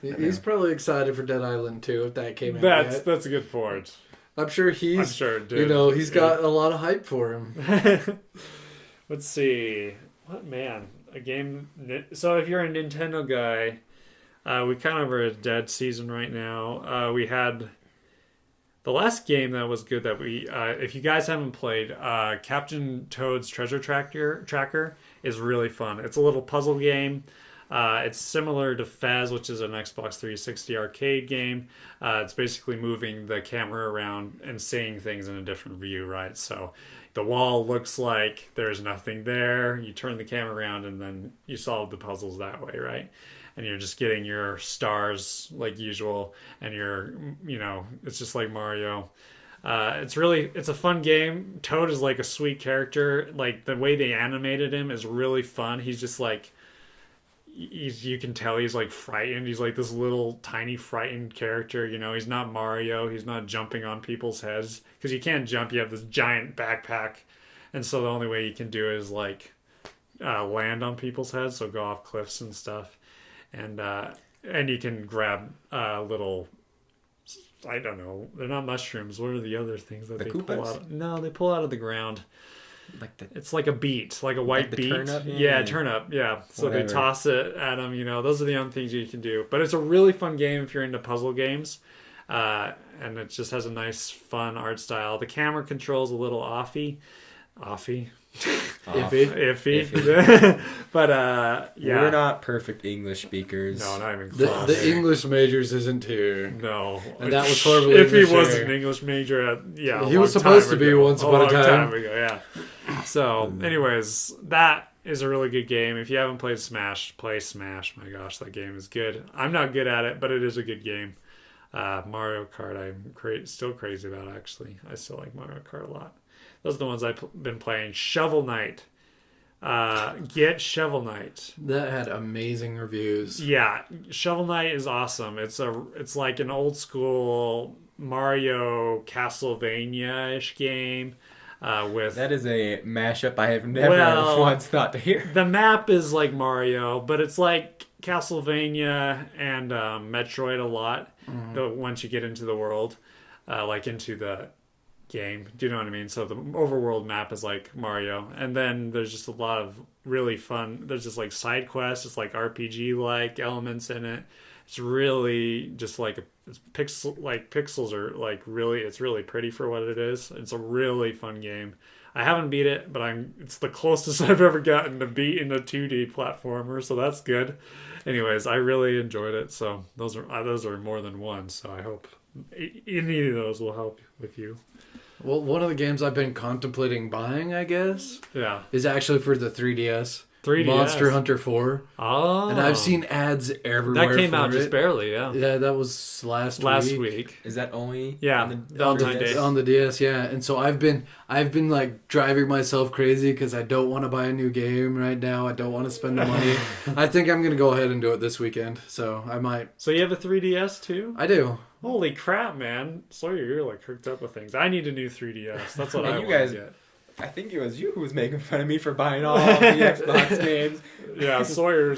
Speaker 2: He's probably excited for Dead Island too if that came out yet.
Speaker 3: That's a good point.
Speaker 2: I'm sure
Speaker 3: I'm
Speaker 2: he's,
Speaker 3: sure it did.
Speaker 2: he's got a lot of hype for him.
Speaker 3: Let's see. What man? A game. So if you're a Nintendo guy, we kind of are a dead season right now. We had the last game that was good that we. If you guys haven't played, Captain Toad's Treasure Tracker is really fun. It's a little puzzle game. It's similar to Fez, which is an Xbox 360 arcade game. It's basically moving the camera around and seeing things in a different view, right? So the wall looks like there's nothing there. You turn the camera around and then you solve the puzzles that way, right? And you're just getting your stars like usual, and it's just like Mario. It's a fun game. Toad is like a sweet character. Like the way they animated him is really fun. He's just like, you can tell he's like frightened. He's like this little tiny frightened character. He's not Mario. He's not jumping on people's heads because you can't jump. You have this giant backpack, and so the only way you can do is like land on people's heads, so go off cliffs and stuff. And you can grab little, I don't know, they're not mushrooms. What are the other things that they pull out? No, they pull out of the ground. It's like a beet, like a white beet.
Speaker 1: Turnip?
Speaker 3: Yeah, turnip. Yeah. So
Speaker 1: Whatever.
Speaker 3: they toss it at them. Those are the only things you can do. But it's a really fun game if you're into puzzle games. And it just has a nice, fun art style. The camera control's a little iffy. But yeah,
Speaker 1: we're not perfect English speakers.
Speaker 3: No, not even close.
Speaker 2: The English majors isn't here.
Speaker 3: No,
Speaker 2: and that was horribly.
Speaker 3: If he was an English major,
Speaker 2: he was supposed to be once upon a time.
Speaker 3: Yeah. So, anyways, that is a really good game. If you haven't played Smash, play Smash. My gosh, that game is good. I'm not good at it, but it is a good game. Mario Kart, I'm still crazy about. Actually, I still like Mario Kart a lot. Those are the ones I've been playing. Shovel Knight. Get Shovel Knight.
Speaker 2: That had amazing reviews.
Speaker 3: Yeah, Shovel Knight is awesome. It's like an old school Mario Castlevania-ish game.
Speaker 1: That is a mashup I have never once thought to hear.
Speaker 3: The map is like Mario, but it's like Castlevania and Metroid a lot. Once you get into the world, like into the game, do you know what I mean? So the overworld map is like Mario, and then there's just a lot of really fun. There's just like side quests. It's like RPG like elements in it. It's really just like pixels are like really. It's really pretty for what it is. It's a really fun game. I haven't beat it, but it's the closest I've ever gotten to beating a 2D platformer, so that's good. Anyways, I really enjoyed it. So those are more than one. So I hope any of those will help with you.
Speaker 2: Well, one of the games I've been contemplating buying, I guess, is actually for the 3DS.
Speaker 3: 3DS.
Speaker 2: Monster Hunter 4.
Speaker 3: Oh.
Speaker 2: And I've seen ads everywhere.
Speaker 3: That came out just barely, yeah.
Speaker 2: Yeah, that was last
Speaker 3: week.
Speaker 1: Is that only
Speaker 3: on Valentine's Day?
Speaker 2: On the DS, yeah. And so I've been like driving myself crazy because I don't want to buy a new game right now. I don't want to spend the money. I think I'm going to go ahead and do it this weekend. So I might.
Speaker 3: So you have a 3DS too?
Speaker 2: I do.
Speaker 3: Holy crap, man. Sawyer, you're like hooked up with things. I need a new 3DS. That's what I want to get.
Speaker 1: I think it was you who was making fun of me for buying all the Xbox games.
Speaker 3: Yeah, Sawyer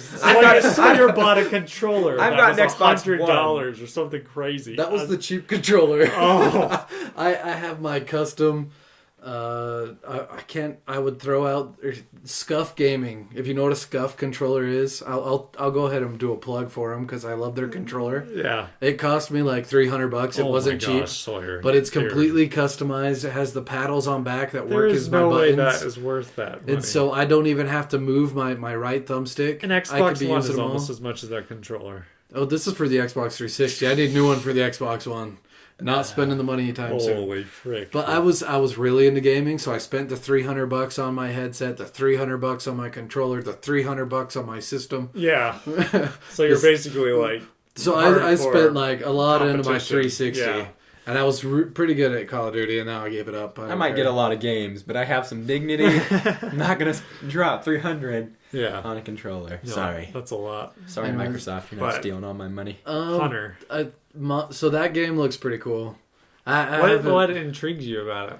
Speaker 3: bought a controller.
Speaker 1: I've got an Xbox
Speaker 3: $100 or something crazy.
Speaker 2: That was the cheap controller.
Speaker 3: Oh.
Speaker 2: I have my custom. I would throw out Scuff Gaming. If you know what a Scuff controller is, I'll go ahead and do a plug for them because I love their controller.
Speaker 3: Yeah,
Speaker 2: it cost me like $300. It wasn't cheap,
Speaker 3: Sawyer.
Speaker 2: But it's completely customized. It has the paddles on back that work as my buttons.
Speaker 3: There is no way that is worth that money.
Speaker 2: And so I don't even have to move my right thumbstick.
Speaker 3: An Xbox One is almost as much as that controller.
Speaker 2: Oh, this is for the Xbox 360. I need a new one for the Xbox One. Not spending the money anytime soon.
Speaker 3: Holy frick!
Speaker 2: But I was really into gaming, so I spent the $300 on my headset, the $300 on my controller, the $300 on my system.
Speaker 3: Yeah. So you're basically like.
Speaker 2: So I spent like a lot into my 360,
Speaker 3: yeah.
Speaker 2: And I was pretty good at Call of Duty, and now I gave it up.
Speaker 1: I might get a lot of games, but I have some dignity. I'm not gonna drop $300 on a controller.
Speaker 3: No,
Speaker 1: Sorry,
Speaker 3: that's a lot.
Speaker 1: Sorry, Microsoft, you're not stealing all my money.
Speaker 3: Hunter.
Speaker 2: So that game looks pretty cool.
Speaker 3: What intrigues you about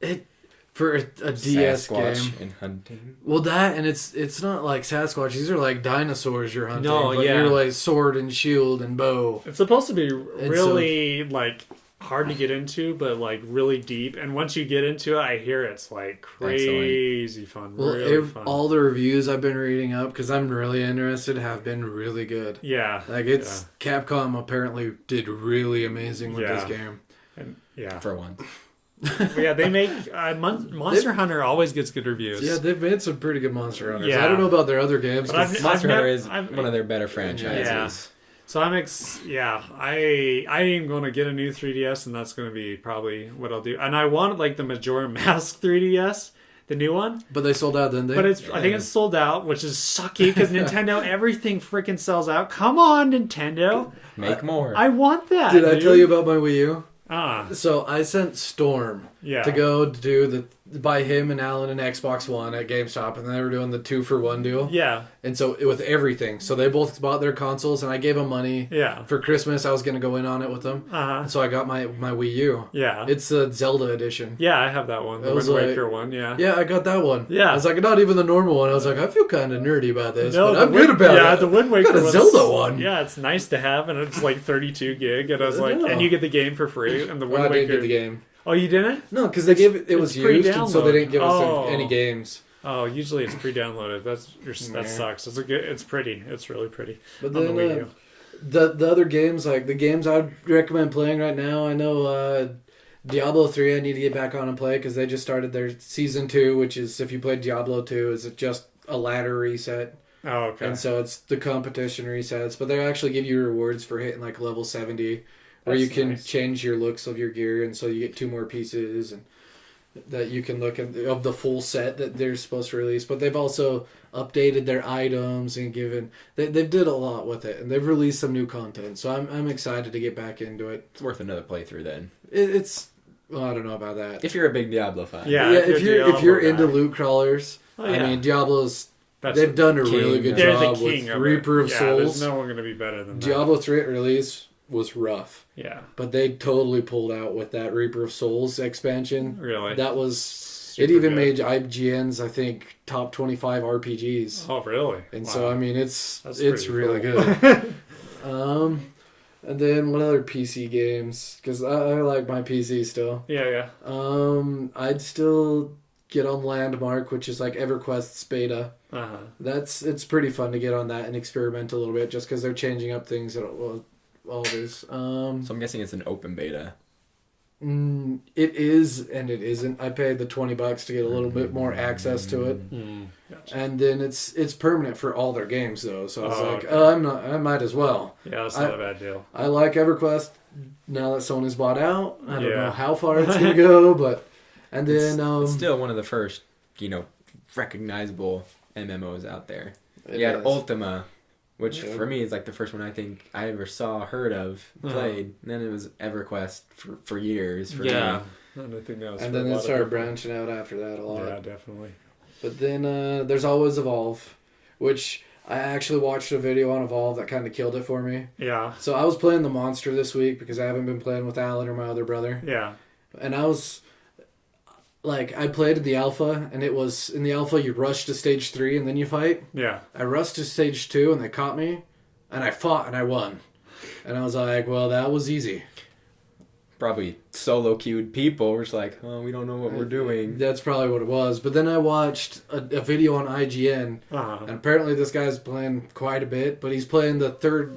Speaker 3: it?
Speaker 2: For a DS
Speaker 1: Sasquatch
Speaker 2: game
Speaker 1: and hunting.
Speaker 2: Well, that and it's not like Sasquatch. These are like dinosaurs you're hunting.
Speaker 3: No,
Speaker 2: but you're like sword and shield and bow.
Speaker 3: It's supposed to be really like hard to get into, but like really deep. And once you get into it, I hear it's like crazy fun.
Speaker 2: Well,
Speaker 3: really fun.
Speaker 2: All the reviews I've been reading up because I'm really interested have been really good.
Speaker 3: Yeah,
Speaker 2: like Capcom apparently did really amazing with this game.
Speaker 3: And
Speaker 1: for once.
Speaker 3: Yeah, they make Monster Hunter always gets good reviews.
Speaker 2: Yeah, they've made some pretty good Monster Hunters.
Speaker 3: Yeah.
Speaker 2: I don't know about their other games.
Speaker 1: Monster Hunter is one of their better franchises.
Speaker 3: So I am going to get a new 3DS, and that's going to be probably what I'll do. And I wanted like the Majora Mask 3DS, the new one.
Speaker 2: But they sold out, didn't they?
Speaker 3: But I think it's sold out, which is sucky because Nintendo, everything freaking sells out. Come on, Nintendo.
Speaker 1: Make more.
Speaker 3: I want that.
Speaker 2: Did I tell you about my Wii U? So I sent Storm to go do buy him and Alan an Xbox One at GameStop, and they were doing the 2-for-1 deal.
Speaker 3: Yeah.
Speaker 2: And so with everything, so they both bought their consoles, and I gave them money.
Speaker 3: Yeah.
Speaker 2: For Christmas, I was going to go in on it with them. And so I got my Wii U.
Speaker 3: Yeah.
Speaker 2: It's a Zelda edition.
Speaker 3: Yeah, I have that one. The Wind Waker one. Yeah.
Speaker 2: Yeah, I got that one.
Speaker 3: Yeah.
Speaker 2: I was like, not even the normal one. I was like, I feel kind of nerdy about this, but I'm
Speaker 3: good
Speaker 2: good about it.
Speaker 3: Yeah, the Wind Waker
Speaker 2: got a Zelda one.
Speaker 3: Yeah, it's nice to have, and it's like 32 gig, and I was like, and you get the game for free, and the Wind
Speaker 2: I
Speaker 3: Waker.
Speaker 2: didn't get the game.
Speaker 3: Oh, you didn't?
Speaker 2: No, because they gave it was used, and so they didn't give us any games.
Speaker 3: Oh, usually it's pre-downloaded. That sucks. It's pretty. It's really pretty.
Speaker 2: But then the other games, like the games I'd recommend playing right now, I know Diablo 3 I need to get back on and play because they just started their Season 2, which is, if you played Diablo 2, is just a ladder reset.
Speaker 3: Oh, okay.
Speaker 2: And so it's the competition resets, but they actually give you rewards for hitting like level 70. Where you can change your looks of your gear, and so you get 2 more pieces, and that you can look at of the full set that they're supposed to release. But they've also updated their items and they did a lot with it, and they've released some new content. So I'm excited to get back into it.
Speaker 1: It's worth another playthrough then.
Speaker 2: Well, I don't know about that.
Speaker 1: If you're a big Diablo fan.
Speaker 3: Yeah.
Speaker 2: If you're into loot crawlers, I mean Diablo's. They've done a really good job with Reaper of Souls.
Speaker 3: There's no one going to be better than that.
Speaker 2: Diablo 3 at release was rough.
Speaker 3: Yeah.
Speaker 2: But they totally pulled out with that Reaper of Souls expansion.
Speaker 3: Really?
Speaker 2: That was...
Speaker 3: Super
Speaker 2: it even
Speaker 3: good.
Speaker 2: made IGN's, I think, top 25 RPGs.
Speaker 3: Oh, really?
Speaker 2: And so, I mean, it's really
Speaker 3: cool.
Speaker 2: good. And then what other PC games? Because I like my PC still.
Speaker 3: Yeah.
Speaker 2: I'd still get on Landmark, which is like EverQuest's beta. It's pretty fun to get on that and experiment a little bit, just because they're changing up things always. So
Speaker 1: I'm guessing it's an open beta.
Speaker 2: It is and it isn't. I paid the $20 to get a little bit more access to it,
Speaker 3: Gotcha.
Speaker 2: and then it's permanent for all their games though. So I was like, okay. I might as well.
Speaker 3: Yeah, that's not a bad deal.
Speaker 2: I like EverQuest now that Sony's bought out. I don't know how far it's gonna go, but and then
Speaker 1: it's still one of the first, recognizable MMOs out there. You had Ultima, which for me is like the first one I think I ever heard of, played. And then it was EverQuest for years. For me.
Speaker 3: I think that was
Speaker 2: and then it started branching out after that a lot.
Speaker 3: Yeah, definitely.
Speaker 2: But then there's always Evolve, which I actually watched a video on Evolve that kind of killed it for me.
Speaker 3: Yeah.
Speaker 2: So I was playing the monster this week because I haven't been playing with Alan or my other brother.
Speaker 3: Yeah.
Speaker 2: And I was... I played the alpha, and it was, in the alpha, you rush to stage 3, and then you fight.
Speaker 3: Yeah.
Speaker 2: I rushed to stage 2, and they caught me, and I fought, and I won. And I was like, well, that was easy.
Speaker 1: Probably solo queued people were just like, oh, we don't know what we're doing.
Speaker 2: That's probably what it was. But then I watched a video on IGN, and apparently this guy's playing quite a bit, but he's playing the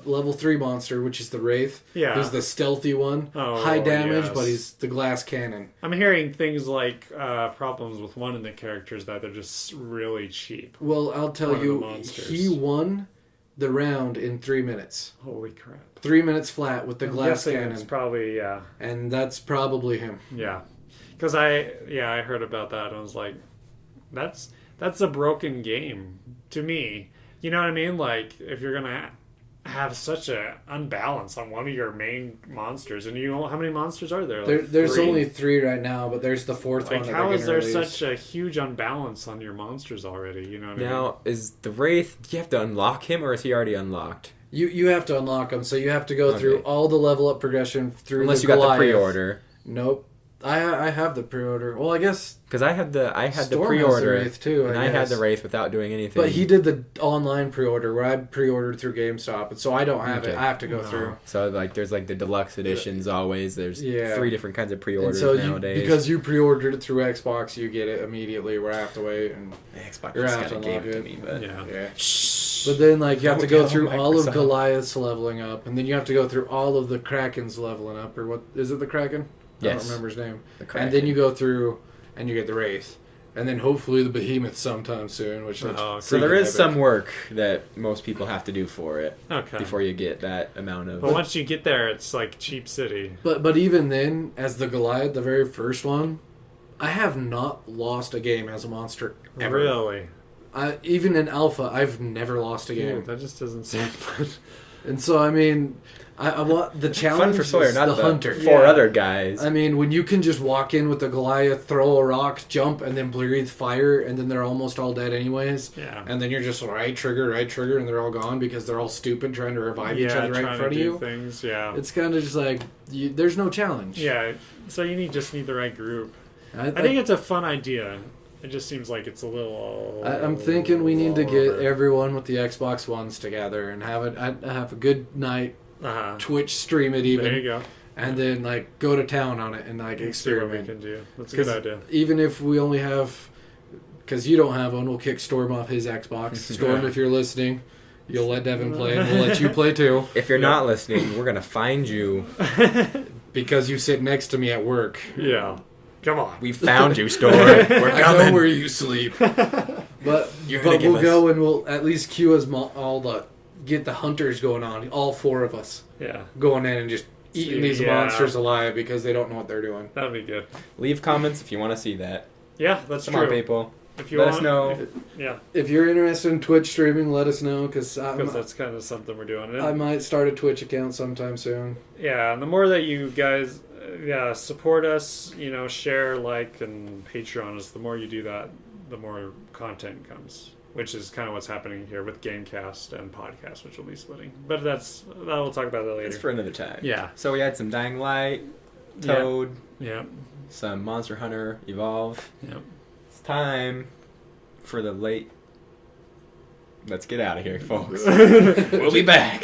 Speaker 2: level 3 monster, which is the Wraith.
Speaker 3: Yeah.
Speaker 2: He's the stealthy one. High damage, but he's the glass cannon.
Speaker 3: I'm hearing things like problems with one of the characters that they're just really cheap.
Speaker 2: Well, I'll tell you, he won the round in 3 minutes.
Speaker 3: Holy crap.
Speaker 2: 3 minutes flat with the glass cannon.
Speaker 3: It's probably,
Speaker 2: And that's probably him.
Speaker 3: Yeah. Because I heard about that and I was like, that's a broken game to me. You know what I mean? Like, if you're going to have such a unbalance on one of your main monsters, and how many monsters are there? Like
Speaker 2: there's
Speaker 3: 3?
Speaker 2: only 3 right now, but there's the 4th one that
Speaker 3: how is there
Speaker 2: release.
Speaker 3: such a huge unbalance on your monsters already? You know what I mean?
Speaker 1: Now, is the Wraith, do you have to unlock him, or is he already unlocked?
Speaker 2: You have to unlock them, so you have to go through all the level up progression through
Speaker 1: Unless
Speaker 2: the
Speaker 1: you
Speaker 2: Goliath.
Speaker 1: got the pre-order.
Speaker 2: Nope. I have the pre-order. Well, I guess
Speaker 1: because I had the
Speaker 2: Storm
Speaker 1: pre-order
Speaker 2: has the Wraith too,
Speaker 1: and I had the Wraith without doing anything.
Speaker 2: But he did the online pre-order where I pre-ordered through GameStop, and so I don't have it. I have to go through.
Speaker 1: So there's the deluxe editions always. There's 3 different kinds of pre-orders nowadays.
Speaker 2: Because you pre-ordered it through Xbox, you get it immediately. Where I have to wait, and
Speaker 1: Xbox
Speaker 2: you're
Speaker 1: kind of gave it to me, but
Speaker 2: yeah. But then you have to go through all of Goliath's leveling up, and then you have to go through all of the Kraken's leveling up, or what is it, the Kraken?
Speaker 1: Yes.
Speaker 2: I don't remember his name.
Speaker 1: The Kraken.
Speaker 2: And then you go through and you get the Wraith. And then hopefully the behemoth sometime soon, which looks
Speaker 1: So there
Speaker 2: freaking
Speaker 1: is
Speaker 2: epic.
Speaker 1: some work that most people have to do for it
Speaker 3: Okay.
Speaker 1: before you get that amount of...
Speaker 3: But once you get there, it's like Cheap City.
Speaker 2: But even then, as the Goliath, the very first one, I have not lost a game as a monster ever.
Speaker 3: Really?
Speaker 2: Even in Alpha, I've never lost a game.
Speaker 3: Dude, that just doesn't sound fun.
Speaker 2: And so, I mean, I want the challenge
Speaker 1: Fun for Sawyer,
Speaker 2: is
Speaker 1: not
Speaker 2: the hunter.
Speaker 1: four other guys.
Speaker 2: I mean, when you can just walk in with the Goliath, throw a rock, jump, and then breathe fire, and then they're almost all dead anyways.
Speaker 3: Yeah.
Speaker 2: And then you're just right trigger, and they're all gone because they're all stupid trying to revive each other right in front of you.
Speaker 3: Things, yeah.
Speaker 2: It's kind of just like, there's no challenge.
Speaker 3: Yeah, so you just need the right group. I think it's a fun idea. It just seems like it's a little...
Speaker 2: I'm thinking we need to get
Speaker 3: over.
Speaker 2: everyone with the Xbox Ones together and have a good night, Twitch stream it even.
Speaker 3: There you go.
Speaker 2: And then, like, go to town on it and, like,
Speaker 3: See what we
Speaker 2: experiment.
Speaker 3: can do. That's a good idea.
Speaker 2: Even if we only have... Because you don't have one, we'll kick Storm off his Xbox. Storm, if you're listening, you'll let Devin play, and we'll let you play, too.
Speaker 1: If you're not listening, we're going to find you.
Speaker 2: Because you sit next to me at work.
Speaker 3: Yeah. Come on.
Speaker 1: We found you, Storm. We're
Speaker 2: I know
Speaker 1: coming.
Speaker 2: where you sleep. But
Speaker 1: You're gonna give
Speaker 2: we'll
Speaker 1: us-
Speaker 2: go and we'll at least queue us get the hunters going on, all four of us.
Speaker 3: Yeah.
Speaker 2: Going in and just eating these
Speaker 3: Yeah.
Speaker 2: monsters alive because they don't know what they're doing.
Speaker 3: That'd be good.
Speaker 1: Leave comments if you want to see that.
Speaker 3: Yeah, that's
Speaker 1: Come
Speaker 3: true.
Speaker 1: on, people.
Speaker 3: If you
Speaker 1: Let
Speaker 3: want,
Speaker 1: us know.
Speaker 3: Yeah,
Speaker 2: If you're interested in Twitch streaming, let us know because
Speaker 3: that's kind of something we're doing.
Speaker 2: I might start a Twitch account sometime soon.
Speaker 3: Yeah, and the more that you guys, support us, share, like, and Patreon us, the more you do that, the more content comes, which is kind of what's happening here with Gamecast and podcast, which will be splitting. But we'll talk about that later.
Speaker 1: It's for another time.
Speaker 3: Yeah.
Speaker 1: So we had some Dying Light, Toad,
Speaker 3: Yeah.
Speaker 1: some Monster Hunter Evolve.
Speaker 3: Yeah.
Speaker 1: It's time for the late... Let's get out of here, folks. We'll be back.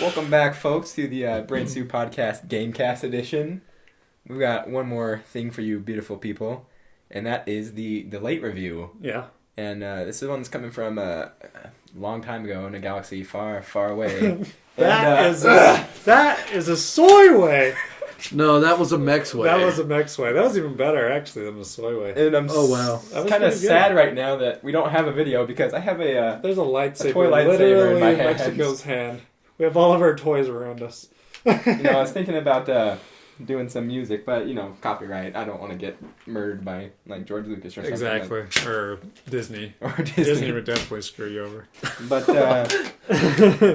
Speaker 1: Welcome back, folks, to the Brain Soup Podcast Gamecast edition. We've got one more thing for you beautiful people, and that is the late review.
Speaker 3: Yeah.
Speaker 1: And this is one that's coming from a long time ago in a galaxy far, far away.
Speaker 3: That is a soy way.
Speaker 2: No, that was a Mex way.
Speaker 3: That was a Mex way. That was even better, actually, than the soy way.
Speaker 1: And I'm
Speaker 2: Oh, wow.
Speaker 3: That was
Speaker 1: kind of
Speaker 3: pretty good.
Speaker 1: sad right now that we don't have a video because I have a...
Speaker 3: There's a lightsaber,
Speaker 1: toy lightsaber
Speaker 3: literally
Speaker 1: in my
Speaker 3: in
Speaker 1: hands.
Speaker 3: Mexico's hand. We have all of our toys around us.
Speaker 1: I was thinking about doing some music, but, copyright. I don't want to get murdered by, like, George Lucas or something.
Speaker 3: Exactly. Or Disney.
Speaker 1: Or Disney.
Speaker 3: Disney would definitely screw you over.
Speaker 1: But,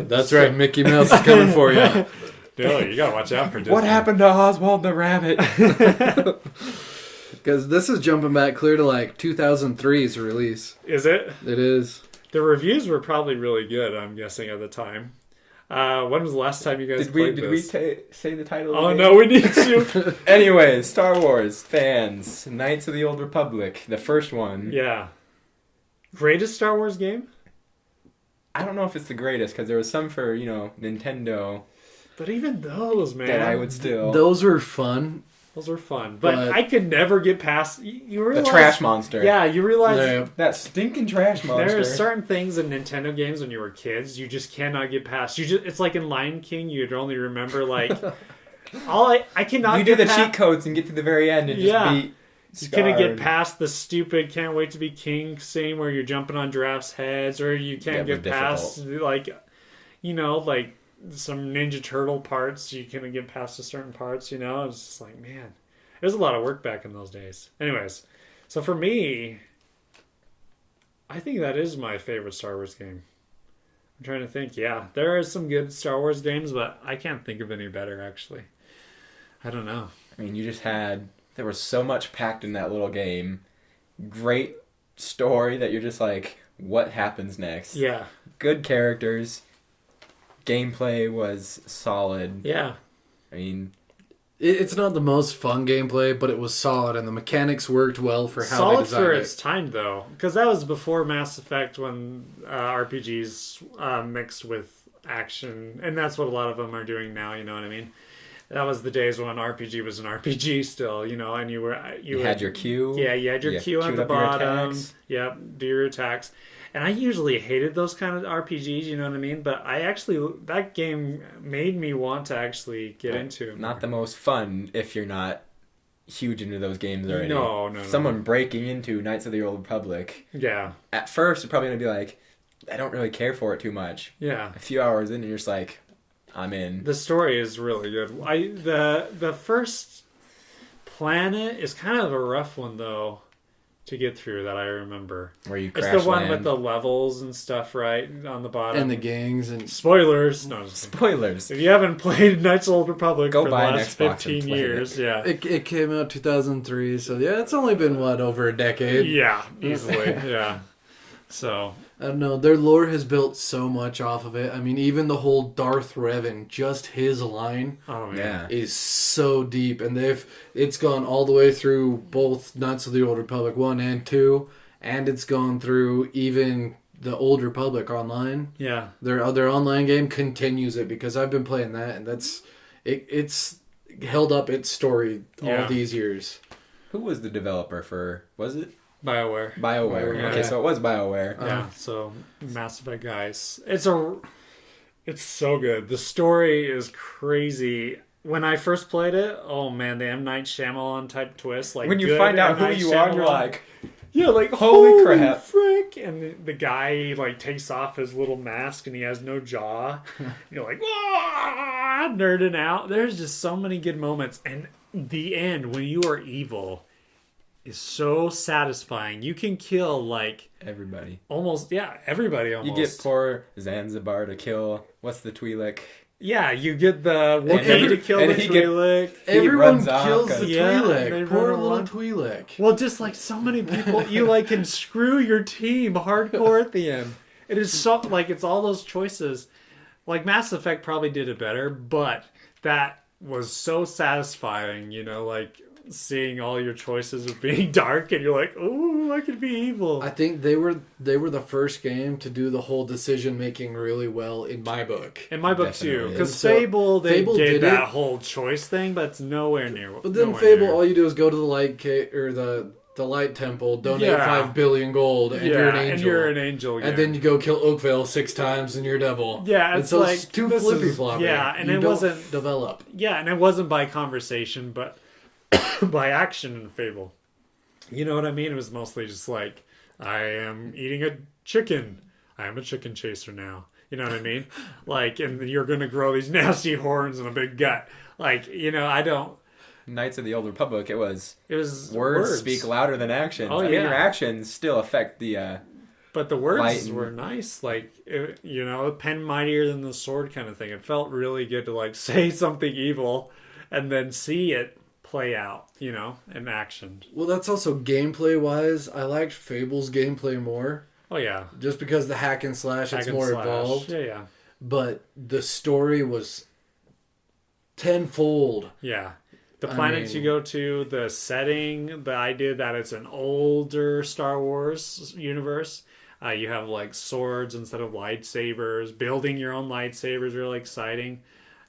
Speaker 2: That's right, Mickey Mouse is coming for you.
Speaker 3: Dude, you gotta watch out for Disney.
Speaker 1: what happened to Oswald the Rabbit?
Speaker 2: Because this is jumping back clear to like 2003's release.
Speaker 3: Is it?
Speaker 2: It is.
Speaker 3: The reviews were probably really good, I'm guessing, at the time. When was the last time you guys
Speaker 1: Did we
Speaker 3: played this?
Speaker 1: say the title?
Speaker 3: Oh,
Speaker 1: again?
Speaker 3: no, we need to.
Speaker 1: Anyways, Star Wars fans, Knights of the Old Republic, the first one.
Speaker 3: Yeah. Greatest Star Wars game?
Speaker 1: I don't know if it's the greatest because there was some for Nintendo
Speaker 3: But even those, man.
Speaker 1: that I would still.
Speaker 2: Those were fun.
Speaker 3: Those were fun. But
Speaker 2: But-
Speaker 3: I could never get past... You
Speaker 1: The
Speaker 3: realize...
Speaker 1: trash monster.
Speaker 3: Yeah, you realize...
Speaker 2: Yeah.
Speaker 1: That stinking trash monster.
Speaker 3: There are certain things in Nintendo games when you were kids you just cannot get past. It's like in Lion King, you'd only remember like I cannot.
Speaker 1: You do
Speaker 3: get
Speaker 1: the cheat codes and get to the very end and just beat.
Speaker 3: You couldn't get
Speaker 1: Scar.
Speaker 3: past the stupid "Can't wait to be king" scene where you're jumping on giraffes' heads, or you can't
Speaker 1: That was
Speaker 3: get past like some Ninja Turtle parts. You couldn't get past to certain parts. It's just like, man, it was a lot of work back in those days. Anyways, so for me, I think that is my favorite Star Wars game. I'm trying to think. Yeah, there are some good Star Wars games, but I can't think of any better, actually. I don't know.
Speaker 1: I mean, there was so much packed in that little game. Great story that you're just like, what happens next?
Speaker 3: Yeah.
Speaker 1: Good characters. Gameplay was solid.
Speaker 3: Yeah.
Speaker 1: I mean,
Speaker 2: It's not the most fun gameplay, but it was solid, and the mechanics worked well for how they
Speaker 3: Solid
Speaker 2: designed
Speaker 3: for
Speaker 2: it.
Speaker 3: its time, though, because that was before Mass Effect, when RPGs mixed with action, and that's what a lot of them are doing now. You know what I mean? That was the days when RPG was an RPG still, you know, and you
Speaker 1: had your Q.
Speaker 3: Yeah, you had your Q at
Speaker 1: queued
Speaker 3: the
Speaker 1: up your
Speaker 3: bottom.
Speaker 1: attacks.
Speaker 3: Yep, do your attacks. And I usually hated those kind of RPGs, you know what I mean? But that game made me want to actually get into it.
Speaker 1: Not the most fun if you're not huge into those games already.
Speaker 3: No.
Speaker 1: Someone breaking into Knights of the Old Republic.
Speaker 3: Yeah.
Speaker 1: At first, you're probably going to be like, I don't really care for it too much.
Speaker 3: Yeah.
Speaker 1: A few hours in, and you're just like, I'm in.
Speaker 3: The story is really good. The first planet is kind of a rough one, though, to get through, that I remember.
Speaker 1: Where you crash
Speaker 3: It's the one
Speaker 1: land.
Speaker 3: with the levels and stuff, right, on the bottom.
Speaker 2: And the gangs and
Speaker 3: Spoilers. No,
Speaker 1: Spoilers.
Speaker 3: if you haven't played Knights of the Old Republic
Speaker 1: Go
Speaker 3: for the
Speaker 1: buy an
Speaker 3: last
Speaker 1: Xbox and
Speaker 3: 15
Speaker 1: play
Speaker 3: years, yeah.
Speaker 2: it came out 2003, so yeah, it's only been over a decade.
Speaker 3: Yeah, easily, yeah. So,
Speaker 2: I don't know. Their lore has built so much off of it. I mean, even the whole Darth Revan, just his line
Speaker 3: oh man.
Speaker 1: Yeah.
Speaker 2: is so deep, and it's gone all the way through both Knights of the Old Republic 1 and 2, and it's gone through even the Old Republic online.
Speaker 3: Yeah.
Speaker 2: Their online game continues it, because I've been playing that, and it's held up its story all these years.
Speaker 1: Who was the developer for, was it?
Speaker 3: BioWare.
Speaker 1: BioWare.
Speaker 3: Yeah.
Speaker 1: Okay, so it was BioWare.
Speaker 3: Yeah, so Mass Effect guys. It's so good. The story is crazy. When I first played it, oh man, the M. Night Shyamalan type twist. Like,
Speaker 1: When you
Speaker 3: good
Speaker 1: find out
Speaker 3: M.
Speaker 1: who
Speaker 3: Night
Speaker 1: you are, you're
Speaker 3: Shyamalan.
Speaker 1: like,
Speaker 3: Yeah, like,
Speaker 1: Holy crap.
Speaker 3: frick! And the guy, like, takes off his little mask and he has no jaw. You're like, "Wah!" Nerding out. There's just so many good moments. And the end, when you are evil, is so satisfying. You can kill, like,
Speaker 1: everybody.
Speaker 3: almost, everybody
Speaker 1: You
Speaker 3: almost.
Speaker 1: get poor Zanzibar to kill, what's the Twi'lek?
Speaker 3: Yeah, you get the
Speaker 1: And
Speaker 3: Wookiee to kill the Twi'lek.
Speaker 2: Everyone
Speaker 1: runs off
Speaker 2: kills
Speaker 1: 'cause-
Speaker 2: the
Speaker 3: Yeah,
Speaker 2: Twi'lek.
Speaker 3: they
Speaker 2: Poor
Speaker 3: run
Speaker 2: little
Speaker 3: along.
Speaker 2: Twi'lek.
Speaker 3: Well, just like so many people, you like can screw your team hardcore at the end. It is so like it's all those choices. Like Mass Effect probably did it better, but that was so satisfying. You know, like seeing all your choices of being dark, and you're like, "Ooh, I could be evil."
Speaker 2: I think they were the first game to do the whole decision making really well in my book.
Speaker 3: In my book too,
Speaker 1: Definitely.
Speaker 3: because
Speaker 2: And so
Speaker 3: Fable
Speaker 2: Fable
Speaker 3: did
Speaker 2: did
Speaker 3: that
Speaker 2: it.
Speaker 3: whole choice thing, but it's nowhere near.
Speaker 2: But then
Speaker 3: nowhere
Speaker 2: Fable,
Speaker 3: near.
Speaker 2: all you do is go to the the light temple, donate
Speaker 3: Yeah.
Speaker 2: 5 billion gold, and you're an angel.
Speaker 3: and you're an angel.
Speaker 2: And then you go kill Oakvale 6 times, and you're devil.
Speaker 3: Yeah,
Speaker 2: And
Speaker 3: it's
Speaker 2: so
Speaker 3: like,
Speaker 2: too
Speaker 3: this
Speaker 2: flippy
Speaker 3: is-
Speaker 2: floppy.
Speaker 3: yeah, and
Speaker 2: You
Speaker 3: it
Speaker 2: don't
Speaker 3: wasn't-
Speaker 2: develop.
Speaker 3: Yeah, and it wasn't by conversation, but by action in Fable. You know what I mean? It was mostly just like, I am eating a chicken. I am a chicken chaser now. You know what I mean? Like, and you're going to grow these nasty horns and a big gut. Like, you know, I don't...
Speaker 1: Knights of the Old Republic, it was
Speaker 3: was
Speaker 1: words speak louder than actions.
Speaker 3: Oh,
Speaker 1: I mean,
Speaker 3: yeah.
Speaker 1: your actions still affect the...
Speaker 3: But the words
Speaker 1: light and-
Speaker 3: were nice. Like, it, you know, pen mightier than the sword kind of thing. It felt really good to, like, say something evil and then see it play out, you know, in action.
Speaker 2: Well, that's also gameplay wise. I liked Fable's gameplay more,
Speaker 3: Oh, yeah.
Speaker 2: just because the hack and slash
Speaker 3: Hack
Speaker 2: it's
Speaker 3: and
Speaker 2: more
Speaker 3: slash.
Speaker 2: involved.
Speaker 3: Yeah, yeah.
Speaker 2: But the story was tenfold.
Speaker 3: Yeah. The
Speaker 2: I
Speaker 3: planets
Speaker 2: mean-
Speaker 3: you go to, the setting, the idea that it's an older Star Wars universe. You have like swords instead of lightsabers. Building your own lightsabers is really exciting.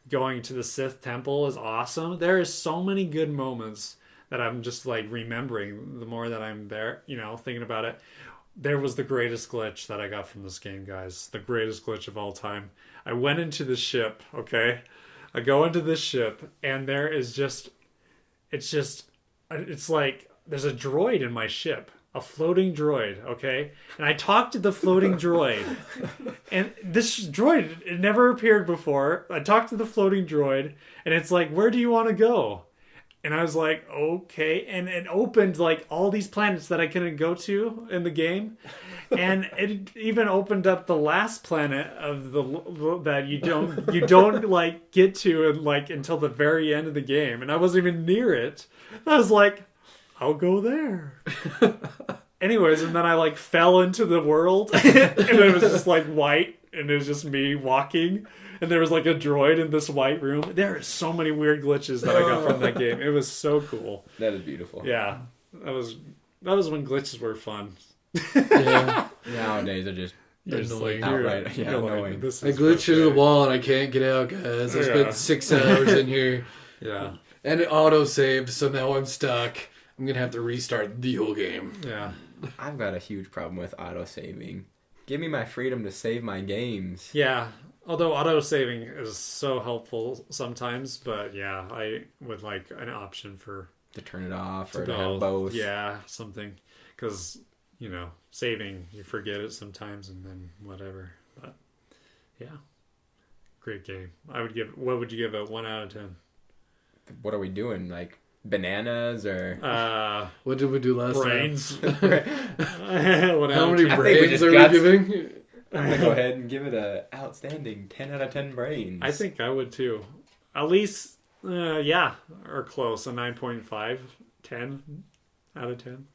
Speaker 3: Going to the Sith Temple is awesome. There is so many good moments that I'm just like remembering the more that I'm there, you know, thinking about it. There was the greatest glitch that I got from this game, guys. The greatest glitch of all time. I went into the ship, okay? I go into this ship, and there is just... It's like there's a droid in my ship, a floating droid, okay? And I talked to the floating droid. And this droid, it never appeared before. I talked to the floating droid, and it's like, where do you want to go? And I was like, okay. And it opened like all these planets that I couldn't go to in the game. And it even opened up the last planet of the that you don't like get to and like until the very end of the game. And I wasn't even near it. I was like, I'll go there. Anyways, and then I like fell into the world and it was just like white and it was just me walking, and there was like a droid in this white room. There are so many weird glitches that I got from that game. It was so cool.
Speaker 1: That is beautiful.
Speaker 3: Yeah, that was when glitches were fun.
Speaker 2: Yeah.
Speaker 1: Nowadays, they're just
Speaker 2: Annoying.
Speaker 1: outright annoying.
Speaker 3: This
Speaker 2: I
Speaker 3: is
Speaker 2: glitched through the
Speaker 3: frustrating.
Speaker 2: wall and I can't get out, guys. I spent 6 hours in here.
Speaker 3: Yeah,
Speaker 2: And it auto-saved, so now I'm stuck. I'm going to have to restart the whole game.
Speaker 3: yeah.
Speaker 1: I've got a huge problem with auto-saving. Give me my freedom to save my games.
Speaker 3: Yeah, although auto-saving is so helpful sometimes, but yeah, I would like an option for...
Speaker 1: To turn it off or to have both.
Speaker 3: Yeah, something. Because, saving, you forget it sometimes and then whatever. But, yeah. Great game. What would you give it? 1 out of 10?
Speaker 1: What are we doing? Like bananas or...
Speaker 2: What did we do last
Speaker 3: brains.
Speaker 2: time?
Speaker 3: 1 out
Speaker 2: How
Speaker 3: of
Speaker 2: many
Speaker 3: 10.
Speaker 1: I think we
Speaker 2: brains
Speaker 1: just
Speaker 2: are we
Speaker 1: got-
Speaker 2: giving?
Speaker 1: I'm going to go ahead and give it a outstanding 10 out of 10 brains.
Speaker 3: I think I would too. At least, or close. A 9.5, 10 out of 10.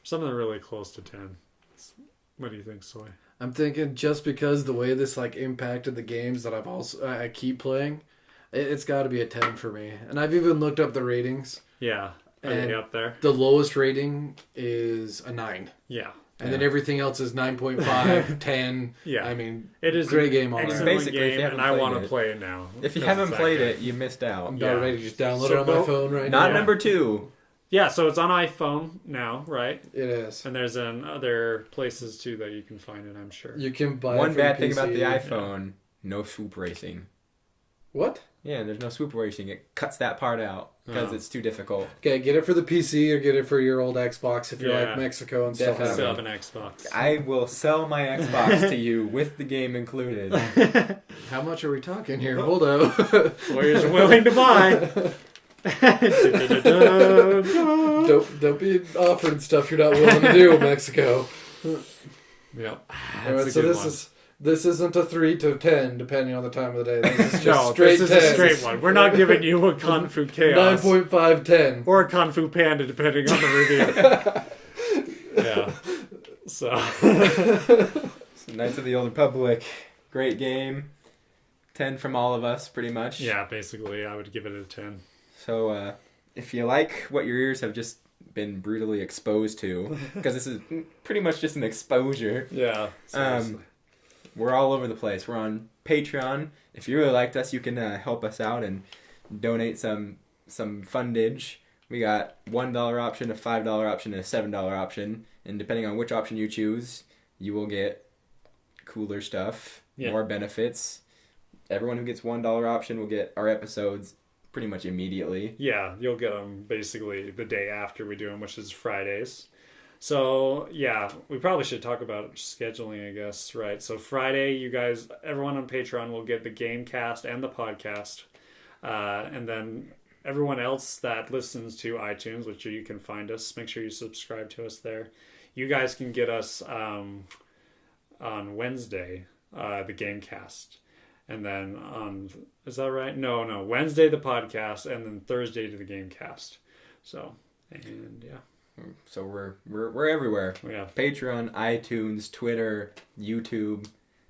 Speaker 3: Something really close to 10. What do you think, Soy?
Speaker 2: I'm thinking just because the way this impacted the games that I keep playing, it's got to be a 10 for me. And I've even looked up the ratings.
Speaker 3: Yeah. Are
Speaker 2: And-
Speaker 3: they up there?
Speaker 2: The lowest rating is a 9.
Speaker 3: Yeah.
Speaker 2: And then everything else is 9.5, 10.
Speaker 3: Yeah.
Speaker 2: I mean,
Speaker 3: It is
Speaker 2: great game all
Speaker 3: an
Speaker 2: around.
Speaker 3: excellent
Speaker 1: Basically, if you
Speaker 3: game,
Speaker 1: haven't
Speaker 3: and I
Speaker 1: played
Speaker 3: want to
Speaker 1: it-
Speaker 3: play it now.
Speaker 1: If you
Speaker 3: because
Speaker 1: haven't
Speaker 3: it's that
Speaker 1: played
Speaker 3: good.
Speaker 1: it, you missed out.
Speaker 2: I'm
Speaker 3: Yeah.
Speaker 2: about ready to just download
Speaker 3: So
Speaker 2: it on my
Speaker 3: go-
Speaker 2: phone right
Speaker 1: Not
Speaker 2: now.
Speaker 1: number 2.
Speaker 3: Yeah, so it's on iPhone now, right?
Speaker 2: It is.
Speaker 3: And there's in other places too that you can find it, I'm sure.
Speaker 2: You can buy
Speaker 1: One
Speaker 2: it for
Speaker 1: bad
Speaker 2: the
Speaker 1: thing about the
Speaker 2: PC.
Speaker 1: iPhone, no swoop racing.
Speaker 2: What?
Speaker 1: Yeah, there's no swoop racing. It cuts that part out because
Speaker 3: Oh.
Speaker 1: it's too difficult.
Speaker 2: Okay, get it for the PC or get it for your old Xbox if you're
Speaker 3: Yeah.
Speaker 2: like Mexico and stuff.
Speaker 1: Definitely.
Speaker 3: Still
Speaker 2: Like
Speaker 3: have
Speaker 2: that.
Speaker 3: an Xbox.
Speaker 1: I will sell my Xbox to you with the game included.
Speaker 2: How much are we talking here? Hold up.
Speaker 3: Lawyers are willing to buy.
Speaker 2: don't be offering stuff you're not willing to do, Mexico.
Speaker 3: Yep.
Speaker 2: All right, so this isn't a 3 to 10 depending on the time of the day. This is just
Speaker 3: No,
Speaker 2: straight
Speaker 3: this
Speaker 2: 10.
Speaker 3: is a straight one. We're not giving you a Kung Fu Chaos
Speaker 2: 9.5, 10.
Speaker 3: or a Kung Fu Panda, depending on the review. Yeah. So.
Speaker 1: Knights of the Old Republic, great game. 10 from all of us, pretty much.
Speaker 3: Yeah, basically, I would give it a 10.
Speaker 1: So if you like what your ears have just been brutally exposed to, because this is pretty much just an exposure,
Speaker 3: Yeah. Seriously.
Speaker 1: we're all over the place. We're on Patreon. If you really liked us, you can help us out and donate some fundage. We got $1 option, a $5 option, and a $7 option. And depending on which option you choose, you will get cooler stuff, more benefits. Everyone who gets $1 option will get our episodes pretty much immediately.
Speaker 3: Yeah, you'll get them basically the day after we do them, which is Fridays. So, yeah, we probably should talk about scheduling, I guess, right? So Friday, you guys, everyone on Patreon will get the Gamecast and the podcast. And then everyone else that listens to iTunes, which you can find us, make sure you subscribe to us there. You guys can get us on Wednesday, the Gamecast. And then is that right? No, Wednesday the podcast, and then Thursday to the Gamecast. So, and yeah.
Speaker 1: So we're everywhere.
Speaker 3: Yeah.
Speaker 1: Patreon, iTunes, Twitter, YouTube.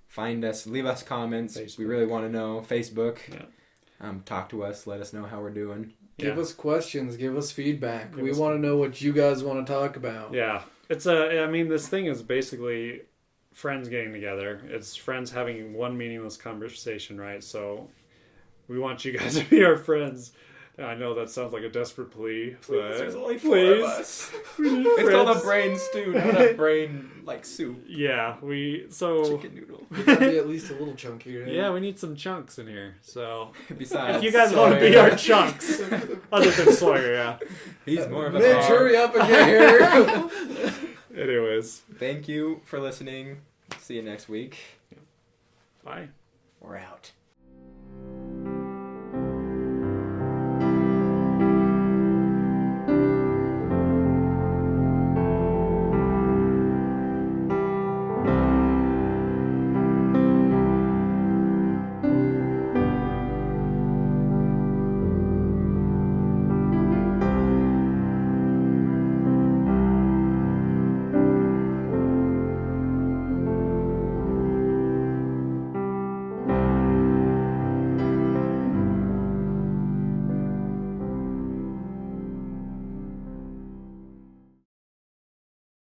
Speaker 1: Find us, leave us comments.
Speaker 3: Facebook.
Speaker 1: We really want to know. Facebook.
Speaker 3: Yeah.
Speaker 1: Talk to us. Let us know how we're doing.
Speaker 2: Give
Speaker 3: Yeah.
Speaker 2: us questions. Give us feedback.
Speaker 3: Give
Speaker 2: we
Speaker 3: us-
Speaker 2: want to know what you guys want to talk about.
Speaker 3: Yeah. It's this thing is basically friends getting together. It's friends having one meaningless conversation, right? So we want you guys to be our friends. I know that sounds like a desperate plea, but
Speaker 1: There's only 4 of us. It's called a brain stew, not a brain like soup.
Speaker 3: Yeah,
Speaker 1: Chicken noodle.
Speaker 2: It gotta be at least a little chunky, right?
Speaker 3: yeah, we need some chunks in here. So
Speaker 1: Besides,
Speaker 3: if you guys want to be our chunks, other than Sawyer, yeah.
Speaker 1: he's more of a
Speaker 2: Mitch, hurry up and get here.
Speaker 3: Anyways,
Speaker 1: Thank you for listening. See you next week.
Speaker 3: bye.
Speaker 1: We're out.